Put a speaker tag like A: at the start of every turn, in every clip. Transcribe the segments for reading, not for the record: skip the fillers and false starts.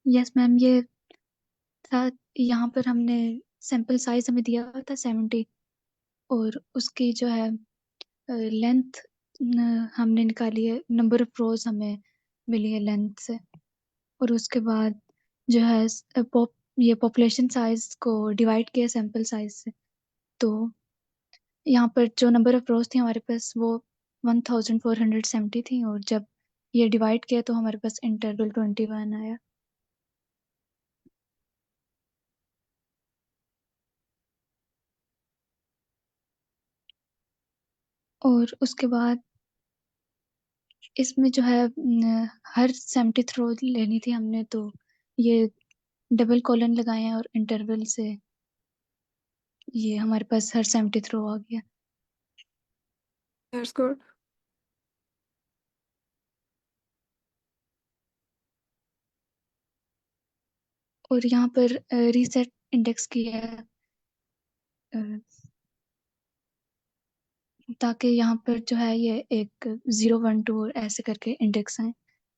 A: Yes ma'am, ये था। यहाँ पर हमने सैंपल साइज हमें दिया हुआ था 70, और उसकी जो है लेंथ हमने निकाली है, नंबर ऑफ रोज हमें मिली है लेंथ से। और उसके बाद जो है ये पॉपुलेशन साइज को डिवाइड किया सैंपल साइज से। तो यहाँ पर जो नंबर ऑफ रोज थी हमारे पास वो 1470 थी, और जब ये डिवाइड किया तो हमारे पास इंटरवल 21 आया। और उसके बाद इसमें जो है हर 70th रो लेनी थी हमने, तो ये डबल कॉलन लगाए हैं और इंटरवल से ये हमारे पास हर 70th रो आ गया।
B: That's good.
A: और यहाँ पर रीसेट इंडेक्स किया है, अ, ताकि यहाँ पर जो है ये एक 0 1 2 ऐसे करके इंडेक्स आए,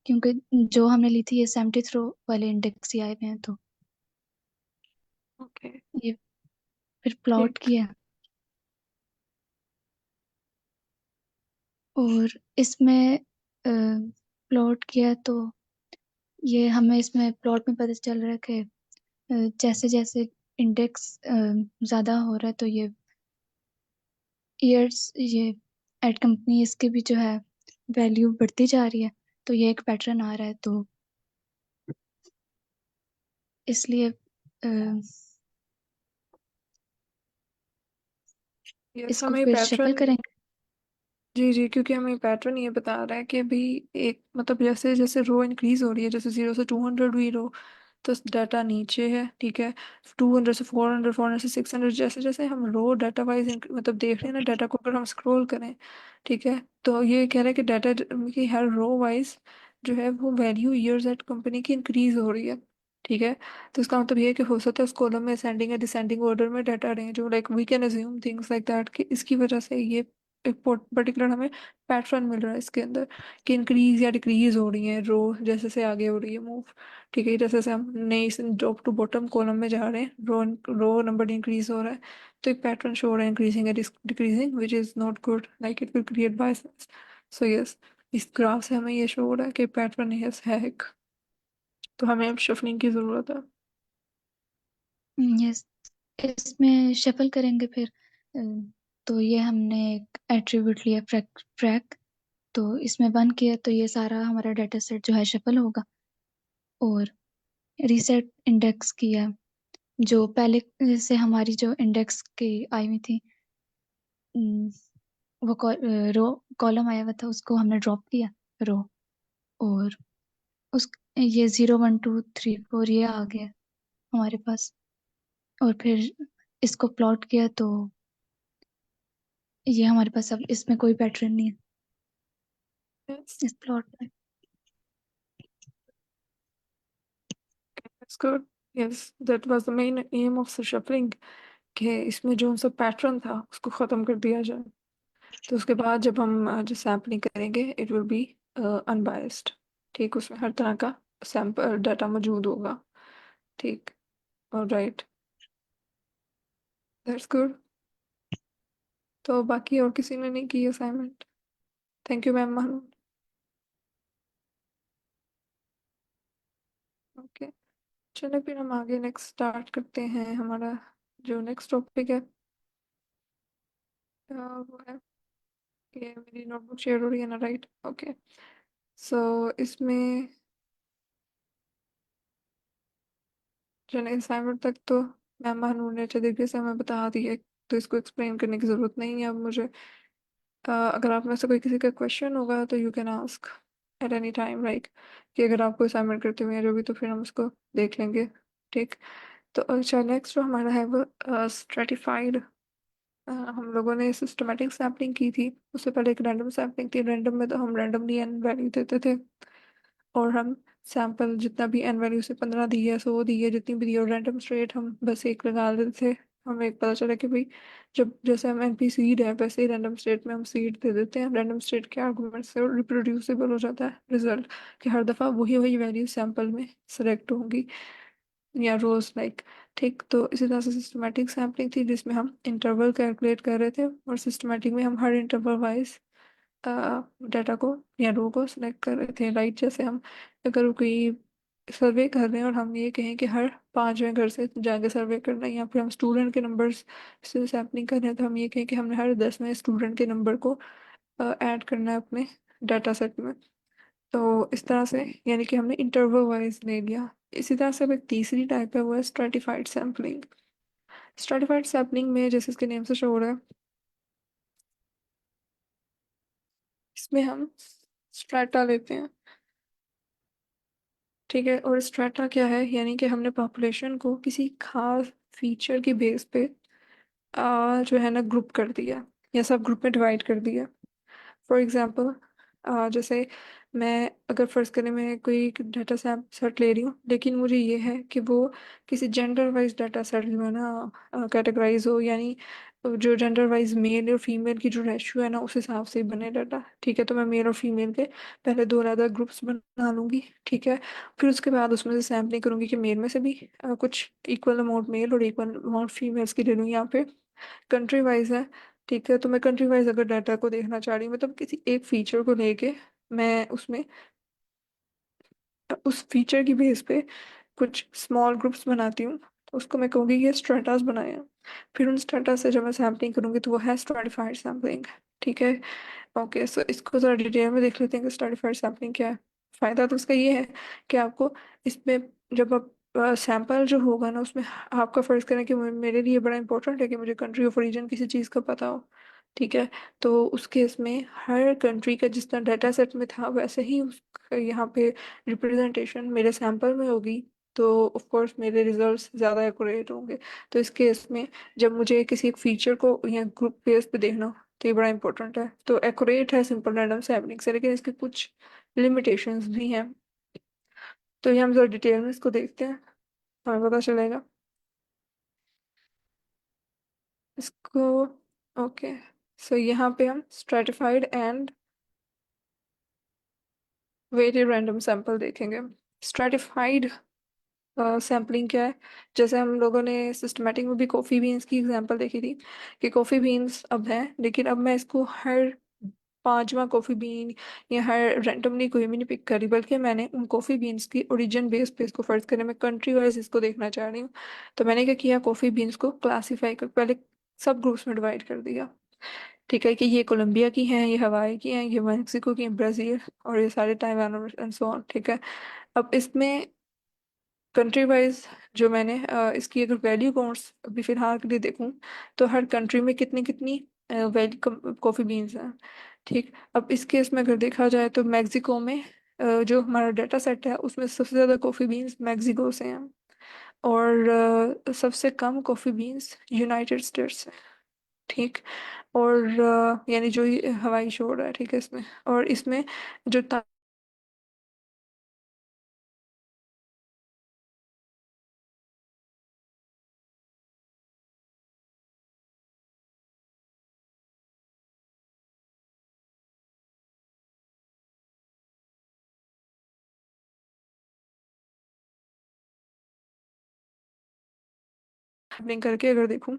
A: क्योंकि जो हमने ली थी ये 70th रो वाले इंडेक्स ही आए हुए हैं। तो
B: ओके।
A: ये फिर प्लॉट
B: ठीक।
A: किया, और इसमें प्लॉट किया तो ये हमें इसमें प्लॉट में पता चल रहा है कि जैसे जैसे इंडेक्स ज़्यादा हो रहा है तो ये ईयर्स, ये एड कंपनी इसके भी जो है वैल्यू बढ़ती जा रही है। तो ये एक पैटर्न आ रहा है, तो इसलिए
B: यस,
A: इसको
B: हमें
A: फिर शफल
B: पैटर्न।
A: करेंगे।
B: जी जी, क्योंकि हमें पैटर्न ये बता रहा है कि अभी एक मतलब जैसे जैसे रो इंक्रीज हो रही है, जैसे 0 से 200 हुई रो, तो डाटा नीचे है, ठीक है। 200 से 400, 400 से 600, जैसे जैसे हम रो डाटा वाइज मतलब देख रहे हैं ना, डाटा को अगर हम स्क्रॉल करें, ठीक है, तो ये कह रहा है कि डाटा की हर रो वाइज जो है वो वैल्यू ईयर्स एट कंपनी की इंक्रीज हो रही है, ठीक है। तो इसका मतलब ये है कि हो सकता है उस कॉलम में असेंडिंग या डिसेंडिंग ऑर्डर में डाटा अरेंज हो, like we can assume things like that, कि इसकी वजह से ये एक पर्टिकुलर हमें पैटर्न मिल रहा है इसके अंदर, कि इंक्रीज या डिक्रीज हो रही है रो जैसे से आगे हो रही है मूव, ठीक है। जैसे जैसे हम नई टॉप टू बॉटम कॉलम में जा रहे हैं, रो रो नंबर इंक्रीज हो रहा है, तो एक पैटर्न शो हो रहा है इंक्रीजिंग या decreasing, which is not good, like it will create biases. So yes, इस ग्राफ से हमें ये शो हो रहा है कि पैटर्न यस है एक, तो हमें अब शफलिंग की जरूरत है।
A: यस, इसमें शफल करेंगे फिर। अ, तो ये हमने एक एट्रीब्यूट लिया फ्रैक फ्रैक, तो इसमें 1 किया तो ये सारा हमारा डाटा सेट जो है शफल होगा। और रीसेट इंडेक्स किया, जो पहले से हमारी जो इंडेक्स की आई हुई थी, अम, वो रो कॉलम आया हुआ था उसको हमने ड्रॉप किया रो, और उस ये 0 1 2 3 4 ये आ गया हमारे पास। और फिर इसको प्लॉट किया तो ये हमारे पास अब इसमें कोई पैटर्न नहीं है
B: यस,
A: इस प्लॉट में।
B: That's good. Yes, that was the main M of the shuffling, कि इसमें जो सा पैटर्न था उसको ख़त्म कर दिया जाए। तो उसके बाद जब हम जो सैम्पलिंग करेंगे इट विल बी अनबायस्ड, ठीक, उसमें हर तरह का सैंपल डाटा मौजूद होगा, ठीक। Right, that's good. तो बाकी और किसी ने नहीं की असाइनमेंट? थैंक यू मैम मानू। ओके, चलो फिर हम आगे नेक्स्ट स्टार्ट करते हैं। हमारा जो नेक्स्ट टॉपिक है वो है, ये मेरी नोटबुक शेयर हो रही है ना, राइट, ओके। सो इसमें जो असाइनमेंट तक तो मैम महानूर ने अच्छे तरीके से हमें बता दिया, तो इसको एक्सप्लेन करने की ज़रूरत नहीं है अब मुझे। अगर आप में से कोई किसी का क्वेश्चन होगा तो you can ask at any time, right, कि अगर आपको असाइनमेंट करते हुए हैं जो भी, तो फिर हम उसको देख लेंगे, ठीक। तो अच्छा, नेक्स्ट जो हमारा है वो स्ट्रेटिफाइड। हम लोगों ने सिस्टमेटिक सैम्पलिंग की थी, उससे पहले एक रैंडम सैम्पलिंग थी। रैंडम में तो हम रैंडमली एन वैल्यू देते थे, और हम सैंपल जितना भी एन वैल्यू से 15 दी है, 100 दी है, जितनी भी दी, और रैंडम स्ट्रेट हम बस एक लगा देते थे हमें एक पता चला कि भाई जब जैसे हम एनपी सीड है वैसे ही रैंडम स्टेट में हम सीड दे देते हैं, रैंडम स्टेट के आर्गुमेंट से रिप्रोड्यूसिबल हो जाता है रिजल्ट, कि हर दफ़ा वही वही वैल्यू सैंपल में सेलेक्ट होंगी या रोज लाइक। ठीक, तो इसी तरह से सिस्टमेटिक सैम्पलिंग थी जिसमें हम इंटरवल कैलकुलेट कर रहे थे, और सिस्टमेटिक में हम हर इंटरवल वाइज डाटा को या रो को सिलेक्ट कर रहे थे। राइट, जैसे हम अगर कोई सर्वे कर रहे हैं और हम ये कहें कि हर 5वें घर से जाके सर्वे करना है, या फिर हम स्टूडेंट के नंबर्स से सैम्पलिंग कर रहे हैं तो हम ये कहें कि हमने हर 10वें स्टूडेंट के नंबर को ऐड करना है अपने डाटा सेट में। तो इस तरह से यानी कि हमने इंटरवल वाइज ले लिया। इसी तरह से अब एक तीसरी टाइप है, वो है स्ट्रेटिफाइड सैम्पलिंग। स्ट्रेटिफाइड सैम्पलिंग में जैसे इसके नेम से शो हो रहा है, इसमें हम स्ट्रेटा लेते हैं। ठीक है, और स्ट्रेटा क्या है, यानी कि हमने पॉपुलेशन को किसी खास फीचर की बेस पे जो है ना ग्रुप कर दिया, या सब ग्रुप में डिवाइड कर दिया। फॉर एग्जांपल, जैसे मैं अगर फर्ज करें मैं कोई डाटा सेट ले रही हूँ, लेकिन मुझे ये है कि वो किसी जेंडर वाइज डाटा सेट जो है ना कैटेगराइज हो, यानी जो जेंडर वाइज मेल और फीमेल की जो रेशियो है ना उस हिसाब से बने डाटा। ठीक है, तो मैं मेल और फीमेल के पहले दो अलग ग्रुप्स बना लूंगी। ठीक है, फिर उसके बाद उसमें से सैम्पलिंग करूंगी कि मेल में से भी कुछ इक्वल अमाउंट मेल और इक्वल अमाउंट फीमेल्स की ले लूँ। यहाँ पे कंट्री वाइज है। ठीक है, तो मैं कंट्री वाइज अगर डाटा को देखना चाह रही हूँ, मतलब किसी एक फीचर को लेके मैं उसमें उस फीचर की बेस पे कुछ स्मॉल ग्रुप्स बनाती हूँ, तो उसको मैं कहूँगी कि स्ट्रेटास बनाए हैं। फिर उन स्ट्रेटा से जब मैं सैम्पलिंग करूँगी तो वो है स्ट्रेटिफाइड सैम्पलिंग। ठीक है, ओके, सो इसको ज़रा डिटेल में देख लेते हैं कि स्ट्रेटिफाइड सैम्पलिंग क्या है। फ़ायदा तो उसका ये है कि आपको इसमें जब आप सैंपल जो होगा ना उसमें आपका फ़र्ज़ करें कि मेरे लिए बड़ा इंपॉर्टेंट है कि मुझे कंट्री ऑफ ओरिजिन किसी चीज़ का पता हो। ठीक है, तो उस केस में हर कंट्री का जितना डाटा सेट में था वैसे ही उसका यहाँ पे रिप्रेजेंटेशन मेरे सैंपल में होगी, तो ऑफ कोर्स मेरे रिजल्ट्स ज़्यादा एक्यूरेट होंगे। तो इस केस में जब मुझे किसी एक फीचर को या ग्रुप बेस पे देखना हो, तो ये बड़ा इंपॉर्टेंट है। तो एक्यूरेट है सिंपल रैंडम सैम्पलिंग से, लेकिन इसके कुछ लिमिटेशंस भी हैं। तो ये हम जरा डिटेल में इसको देखते हैं, हमें पता चलेगा इसको। ओके, सो यहाँ पे हम stratified and weighted random sample देखेंगे। स्ट्रेटिफाइड सैम्पलिंग क्या है, जैसे हम लोगों ने सिस्टमेटिक में भी कॉफ़ी बीन्स की एग्जांपल देखी थी कि कॉफ़ी बीन्स अब है, लेकिन अब मैं इसको हर 5वां कॉफ़ी बीन या हर रैंडमली कोई भी नहीं पिक करी, बल्कि मैंने उन कॉफ़ी बीन्स की ओरिजिन बेस पे इसको फर्ज करें, मैं कंट्री वाइज इसको देखना चाह रही हूँ। तो मैंने क्या किया, कॉफ़ी बीन्स को क्लासीफाई कर पहले सब ग्रुप्स में डिवाइड कर दिया। ठीक है, कि ये कोलंबिया की हैं, ये हवाई की हैं, ये मैक्सिको की हैं, ब्राज़ील, और ये सारे ताइवान एंड सो ऑन। ठीक है, अब इसमें कंट्री वाइज जो मैंने इसकी अगर वैल्यू काउंट्स अभी फिलहाल के लिए देखूं, तो हर कंट्री में कितनी कितनी वैल्यू कॉफ़ी बीन्स हैं। ठीक, अब इस केस में अगर देखा जाए तो मैक्सिको में जो हमारा डाटा सेट है उसमें सबसे ज़्यादा कॉफ़ी बीन्स मैक्सिको से हैं, और सबसे कम कॉफ़ी बीन्स यूनाइटेड स्टेट्स से। ठीक, और यानी जो ये हवाई शोर है, ठीक है, इसमें और इसमें जो लिंक करके अगर देखूं,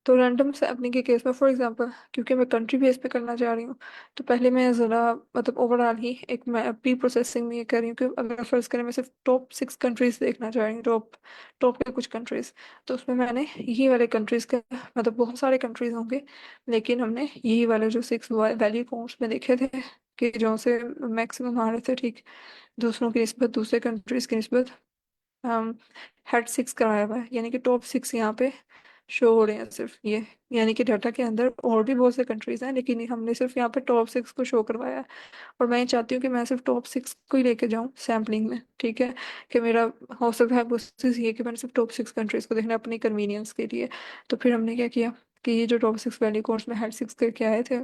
B: तो रैंडम सैम्पलिंग के केस में फॉर एग्जांपल, क्योंकि मैं कंट्री बेस पे करना चाह रही हूँ, तो पहले मैं ज़रा मतलब ओवरऑल ही एक मैं प्री प्रोसेसिंग में ये कर रही हूँ कि अगर फर्ज करें मैं सिर्फ टॉप 6 कंट्रीज देखना चाह रही हूँ, टॉप टॉप के कुछ कंट्रीज, तो उसमें मैंने यही वाले कंट्रीज का, मतलब बहुत सारे कंट्रीज होंगे, लेकिन हमने यही वाले जो 6 वैल्यू काउंट्स में देखे थे कि जो से मैक्सिमम आ रहे थे, ठीक, दूसरों की निस्बत दूसरे कंट्रीज की निस्बत हेड 6 कराया हुआ है, यानी कि टॉप 6 यहाँ पे शो हो रहे हैं सिर्फ ये। यानी कि डाटा के अंदर और भी बहुत से कंट्रीज हैं, लेकिन हमने सिर्फ यहाँ पे टॉप 6 को शो करवाया है। और मैं ये चाहती हूँ कि मैं सिर्फ टॉप 6 को ही लेके जाऊँ सैम्पलिंग में। ठीक है, कि मेरा हो सकता है कोशिश ये कि मैंने सिर्फ टॉप 6 कंट्रीज को देखना है अपनी कन्वीनियंस के लिए। तो फिर हमने क्या किया कि ये जो टॉप 6 वैल्यू कोर्स में हेड 6 करके आए थे,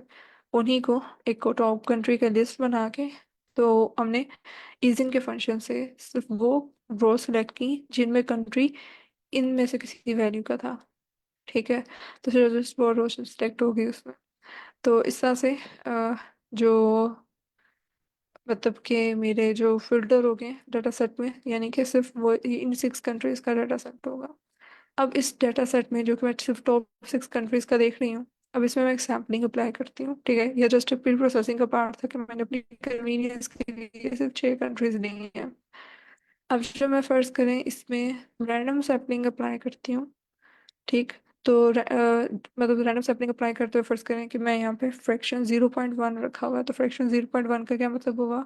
B: उन्हीं को एक को टॉप कंट्री का लिस्ट बना के, तो हमने ईजिन के फंक्शन से सिर्फ वो रो सेलेक्ट की जिनमें कंट्री इनमें से किसी वैल्यू का था। ठीक है, तो फिर जस्ट वो रो सेलेक्ट होगी उसमें। तो इस तरह से जो मतलब कि मेरे जो फिल्टर हो गए डाटा सेट में, यानी कि सिर्फ वो इन 6 कंट्रीज का डाटा सेट होगा। अब इस डाटा सेट में जो कि मैं सिर्फ टॉप 6 कंट्रीज का देख रही हूँ, अब इसमें मैं एक सैम्पलिंग अप्लाई करती हूँ। ठीक है, यह जस्ट प्री प्रोसेसिंग का पार्ट था कि मैंने अपनी कन्वीनियंस के लिए सिर्फ 6 कंट्रीज ली हैं। अब जो मैं फर्ज करें इसमें रैंडम सैम्पलिंग अप्लाई करती हूँ। ठीक, तो मतलब रैंडम सैम्पलिंग अप्लाई करते हुए फर्ज करें कि मैं यहाँ पे फ्रैक्शन 0.1 रखा हुआ है, तो फ्रैक्शन 0.1 का क्या मतलब हुआ?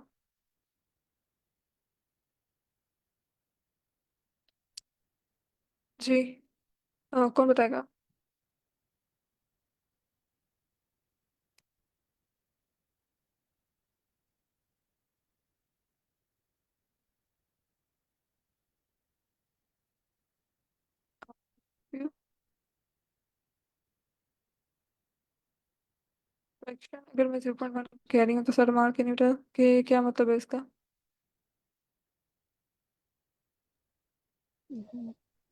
B: जी, कौन बताएगा? फ्रैक्शन अगर मैं 0.1 कह रही हूँ तो सर मार्क न्यूटन के क्या मतलब है इसका?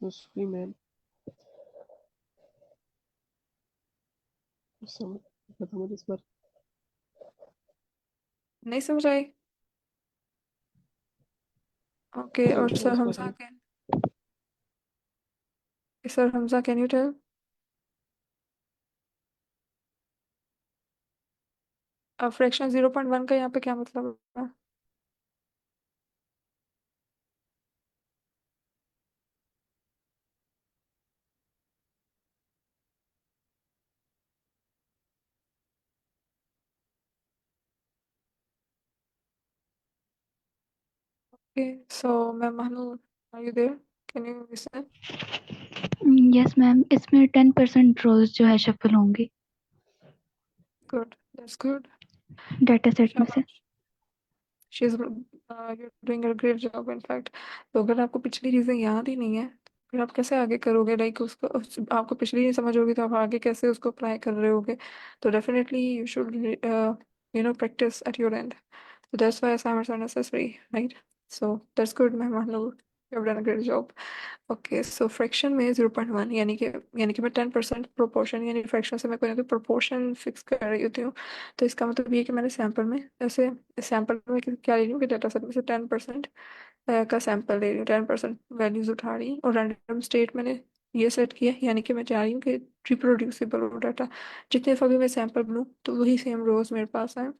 C: मुस्लिम मैन समझ खत्म हो इस बार।
B: नहीं समझ आई? ओके,
C: तो
B: और
C: क्या
B: सर
C: इस बार
B: Hamza can, sir Hamza can you tell? Fraction 0.1 का यहाँ पे क्या मतलब है? Okay, so ma'am Mahnoor, are you there? Can you listen?
A: Yes ma'am, इसमें 10% रोज जो है शफल होंगी
B: good, that's good.
A: Data set में से।
B: शाबाश, she is you're doing a great job in fact। तो अगर आपको पिछली चीजें याद ही नहीं है, फिर आप कैसे आगे करोगे? लाइक उसको आपको पिछली नहीं समझ होगी तो आप आगे कैसे उसको अप्लाई कर रहे होगे? तो definitely you should practice at your end। So that's why assignments are necessary, right? So that's good, Mahmood, you have done a great job। Okay, so fraction में 0.1 यानी कि मैं 10% प्रोपोर्शन यानी फ्रैक्शन से मैं कोई ना कोई प्रोपोर्शन फिक्स कर रही होती हूँ। तो इसका मतलब ये है कि मैंने सैंपल में ऐसे सैंपल में क्या ले रही हूँ कि डाटा सेट में से 10% का सैंपल ले रही हूँ, 10% वैल्यूज उठा रही हूँ और रैंडम स्टेट मैंने ये सेट किया, यानी कि मैं चाह रही हूँ कि रिप्रोड्यूसिबल हो डाटा। जितने दफ़ा भी मैं सैंपल लूँ तो वही सेम रोज मेरे पास आए।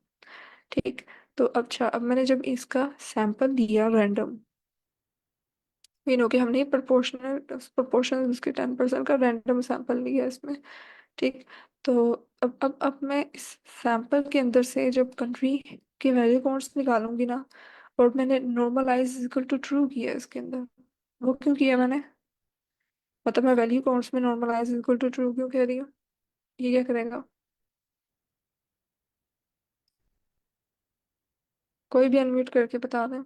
B: ठीक, तो अच्छा, अब मैंने जब इसका सैंपल लिया रैंडम, मीन हो कि हमने प्रोपोर्शनल प्रोपोर्शनल उसके 10% का रैंडम सैंपल लिया इसमें। ठीक, तो अब मैं इस सैंपल के अंदर से जब कंट्री के वैल्यू काउंट्स निकालूंगी ना, और मैंने नॉर्मलाइज इक्वल टू ट्रू किया इसके अंदर, वो क्यों किया मैंने? मतलब मैं वैल्यू काउंट्स में नॉर्मलाइज इक्वल टू ट्रू क्यों कह रही हूँ? ये क्या करेगा? कोई भी अनम्यूट करके बता दें।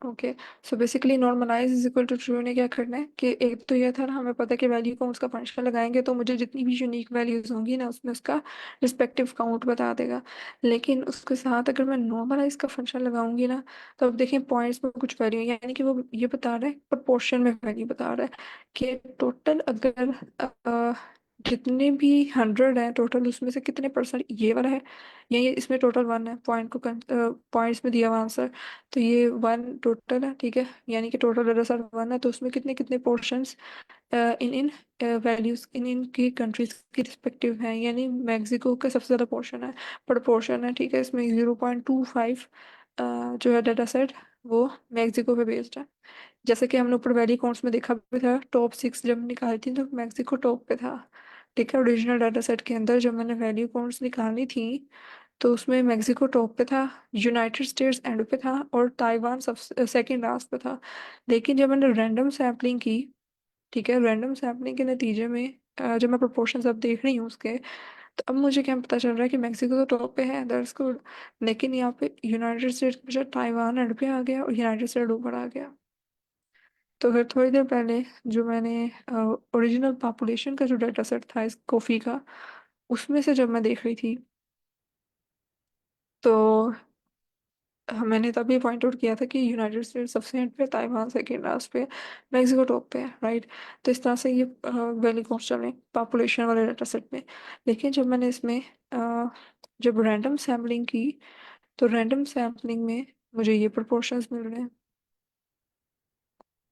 B: Okay, so basically normalize is equal to true ने क्या करना है कि एक तो ये था ना, हमें पता है कि वैल्यू काउंट्स का फंक्शन लगाएंगे तो मुझे जितनी भी यूनिक वैल्यूज होंगी ना उसमें उसका रिस्पेक्टिव काउंट बता देगा। लेकिन उसके साथ अगर मैं नॉर्मलाइज का फंक्शन लगाऊंगी ना, तो अब देखें पॉइंट्स में कुछ वैल्यू, यानी कि वो ये बता रहा है प्रोपोर्शन में वैल्यू बता रहा है कि टोटल अगर जितने भी 100 है टोटल, उसमें से कितने परसेंट ये वाला है, या ये इसमें टोटल 1 है, पॉइंट को पॉइंट्स में दिया हुआ आंसर, तो ये 1 टोटल है। ठीक है, यानी कि टोटल दरअसल 1 है, तो उसमें कितने कितने portions in in values in इन की कंट्रीज की रिस्पेक्टिव हैं, यानी मैक्सिको का सबसे ज़्यादा पोर्शन है, प्रोपोर्शन है। ठीक है, इसमें 0.25 जो है डाटा सेट वो मैक्सिको पे बेस्ड है। जैसे कि हमने ऊपर वैली काउंट्स में देखा भी था, टॉप 6 जब निकाली थी तो मैक्सिको टॉप पे था। ठीक है, ओरिजिनल डाटा सेट के अंदर जब मैंने वैल्यू काउंट्स निकाली थी तो उसमें मेक्सिको टॉप पे था, यूनाइटेड स्टेट्स एंड पे था और ताइवान सब सेकंड लास्ट पे था। लेकिन जब मैंने रैंडम सैम्पलिंग की, ठीक है, रैंडम सैम्पलिंग के नतीजे में जब मैं प्रोपोर्शन अब देख रही हूँ उसके, तो अब मुझे क्या पता चल रहा है कि मेक्सिको तो टॉप पे है, दैट्स गुड। लेकिन यहाँ पे यूनाइटेड स्टेट्स के बजाय ताइवान एंड पे आ गया और यूनाइटेड स्टेट ऊपर आ गया। तो फिर थोड़ी देर पहले जो मैंने ओरिजिनल पॉपुलेशन का जो डाटा सेट था इस कॉफ़ी का, उसमें से जब मैं देख रही थी तो मैंने तभी पॉइंट आउट किया था कि यूनाइटेड स्टेट्स सबसे एंड पे, ताइवान सेकेंड लास्ट पे, मेक्सिको टॉप पे है, राइट। तो इस तरह से ये वैल्यू कॉन्स्टेंट में पॉपुलेशन वाले डाटा सेट में। लेकिन जब मैंने इसमें जब रैंडम सैम्पलिंग की, तो रैंडम सैम्पलिंग में मुझे ये प्रोपोर्शंस मिल रहे हैं,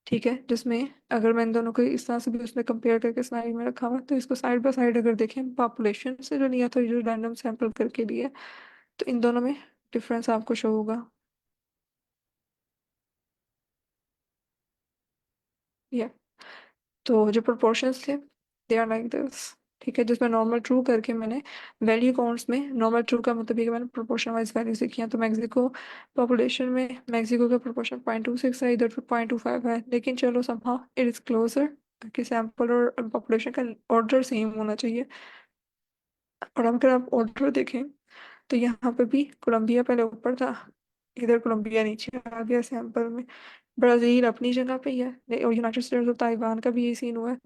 B: ठीक है। जिसमें अगर मैं इन दोनों को इस तरह से भी उसमें कंपेयर करके स्लाइड में रखा हुआ, तो इसको साइड बाय साइड अगर देखें, पॉपुलेशन से जो लिया था, जो रैंडम सैंपल करके लिया, तो इन दोनों में डिफरेंस आपको शो होगा। या तो जो प्रोपोर्शंस थे, दे आर लाइक दिस, ठीक है। जिसमें नॉर्मल ट्रू करके मैंने वैल्यू काउंट्स में, नॉर्मल ट्रू का मतलब ये कि मैंने प्रोपोर्शन वाइज वैल्यू से किया। तो मैक्सिको पॉपुलेशन में मैक्सिको का प्रोपोर्शन 0.26 है, इधर पे 0.25 है, लेकिन चलो समहाउ इट इज क्लोजर, कि सैंपल और पॉपुलेशन का ऑर्डर सेम होना चाहिए। और अगर आप ऑर्डर देखें, तो यहाँ पे भी कोलंबिया पहले ऊपर था, इधर कोलंबिया नीचे आ गया सैंपल में। ब्राजील अपनी जगह पे ही है, और यूनाइटेड स्टेट्स और ताइवान का भी ये सीन हुआ है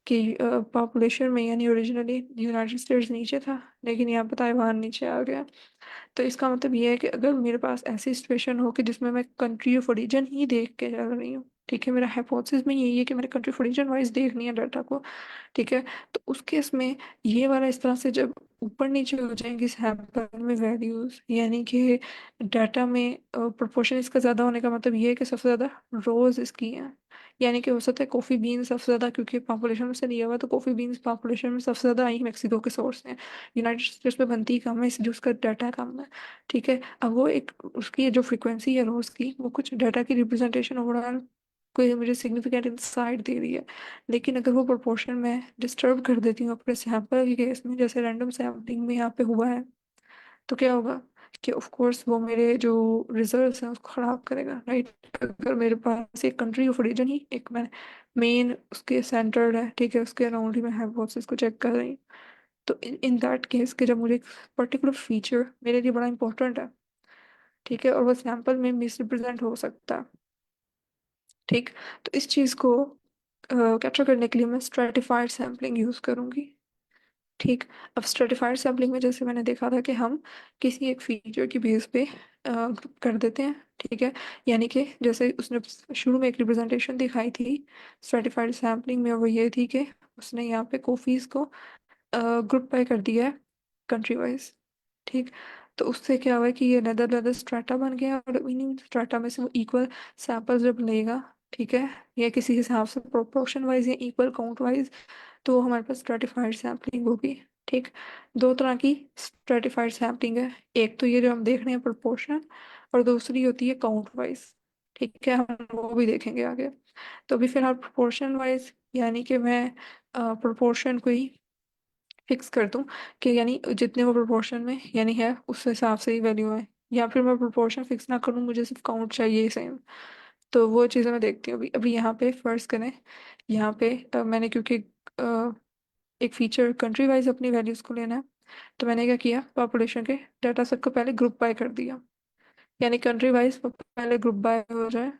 B: कि पॉपुलेशन में, यानी ओरिजिनली यूनाइटेड स्टेट्स नीचे था, लेकिन यहाँ पे ताइवान नीचे आ गया। तो इसका मतलब ये है कि अगर मेरे पास ऐसी सिचुएशन हो कि जिसमें मैं कंट्री ऑफ ओरिजिन ही देख के चल रही हूँ, ठीक है, मेरा हाइपोथेसिस में यही है कि मैंने कंट्री ऑफ ओरिजिन वाइज देखनी है डाटा को, ठीक है। तो उस केस में ये वाला इस तरह से जब ऊपर नीचे हो जाएंगे सैंपल में वैल्यूज, यानी कि डाटा में प्रोपोर्शन इसका ज़्यादा होने का मतलब ये है कि सबसे ज़्यादा रोज इसकी हैं। यानी कि हो सकता है कॉफ़ी बीन सबसे ज़्यादा, क्योंकि पॉपुलेशन में से लिया हुआ, तो कॉफ़ी बीन्स पॉपुलेशन में सबसे ज़्यादा आई मेक्सिको के सोर्स हैं। यूनाइटेड स्टेट्स में बनती कम है, इसलिए उसका डाटा कम है, ठीक है। अब वो एक उसकी जो फ्रीक्वेंसी है रोज की, वो कुछ डाटा की रिप्रेजेंटेशन ओवरऑल कोई मुझे सिग्निफिकेंट इंसाइट दे रही है। लेकिन अगर वो प्रोपोर्शन में डिस्टर्ब कर देती हूँ अपने सैंपल के केस में, जैसे रैंडम सैम्पलिंग में यहाँ पे हुआ है, तो क्या होगा कि ऑफ कोर्स वो मेरे जो रिजल्ट्स हैं उसको खराब करेगा, राइट। अगर मेरे पास एक कंट्री ऑफ ओरिजिन ही एक मैं मेन उसके सेंटर्ड है, ठीक है, उसके अराउंड ही मैं हाइपोथेसिस को चेक कर रही हूँ, तो इन दैट केस के जब मुझे एक पर्टिकुलर फीचर मेरे लिए बड़ा इंपॉर्टेंट है, ठीक है, और वो सैंपल में मिसरिप्रेजेंट हो सकता है, ठीक। तो इस चीज़ को कैप्चर करने के लिए मैं स्ट्रेटिफाइड सैम्पलिंग यूज़ करूँगी, ठीक। अब स्ट्रेटिफाइड सैम्पलिंग में जैसे मैंने देखा था कि हम किसी एक फीचर की बेस पे ग्रुप कर देते हैं, ठीक है। यानी कि जैसे उसने शुरू में एक रिप्रेजेंटेशन दिखाई थी स्ट्रेटिफाइड सैम्पलिंग में, वो ये थी कि उसने यहाँ पे कॉफीज को ग्रुप बाय कर दिया है कंट्री वाइज, ठीक। तो उससे क्या हुआ है कि ये लेदर लेदर स्ट्राटा बन गया, और इन्हीं स्ट्राटा में से वो इक्वल सैंपल जब लेगा, ठीक है, या किसी हिसाब से प्रोपोर्शन वाइज या इक्वल काउंट वाइज, तो हमारे पास स्ट्रेटिफाइड सैम्पलिंग होगी, ठीक। दो तरह की स्ट्रेटिफाइड सैम्पलिंग है, एक तो ये जो हम देख रहे हैं प्रोपोर्शन, और दूसरी होती है काउंट वाइज, ठीक है, हम वो भी देखेंगे आगे। तो अभी फिलहाल प्रोपोर्शन वाइज, यानी कि मैं प्रोपोर्शन को ही फिक्स कर दूं कि यानी जितने वो प्रोपोर्शन में यानी है उस हिसाब से ही वैल्यू है, या फिर मैं प्रोपोर्शन फिक्स ना करूं, मुझे सिर्फ काउंट चाहिए सेम। तो वो चीज़ें मैं देखती हूँ। अभी अभी यहाँ पे फर्स्ट करें, यहाँ पे मैंने क्योंकि एक फीचर कंट्री वाइज अपनी वैल्यूज़ को लेना है, तो मैंने क्या किया, पॉपुलेशन के डाटा सेट को पहले ग्रुप बाय कर दिया, यानी कंट्री वाइज पहले ग्रुप बाय हो जाए,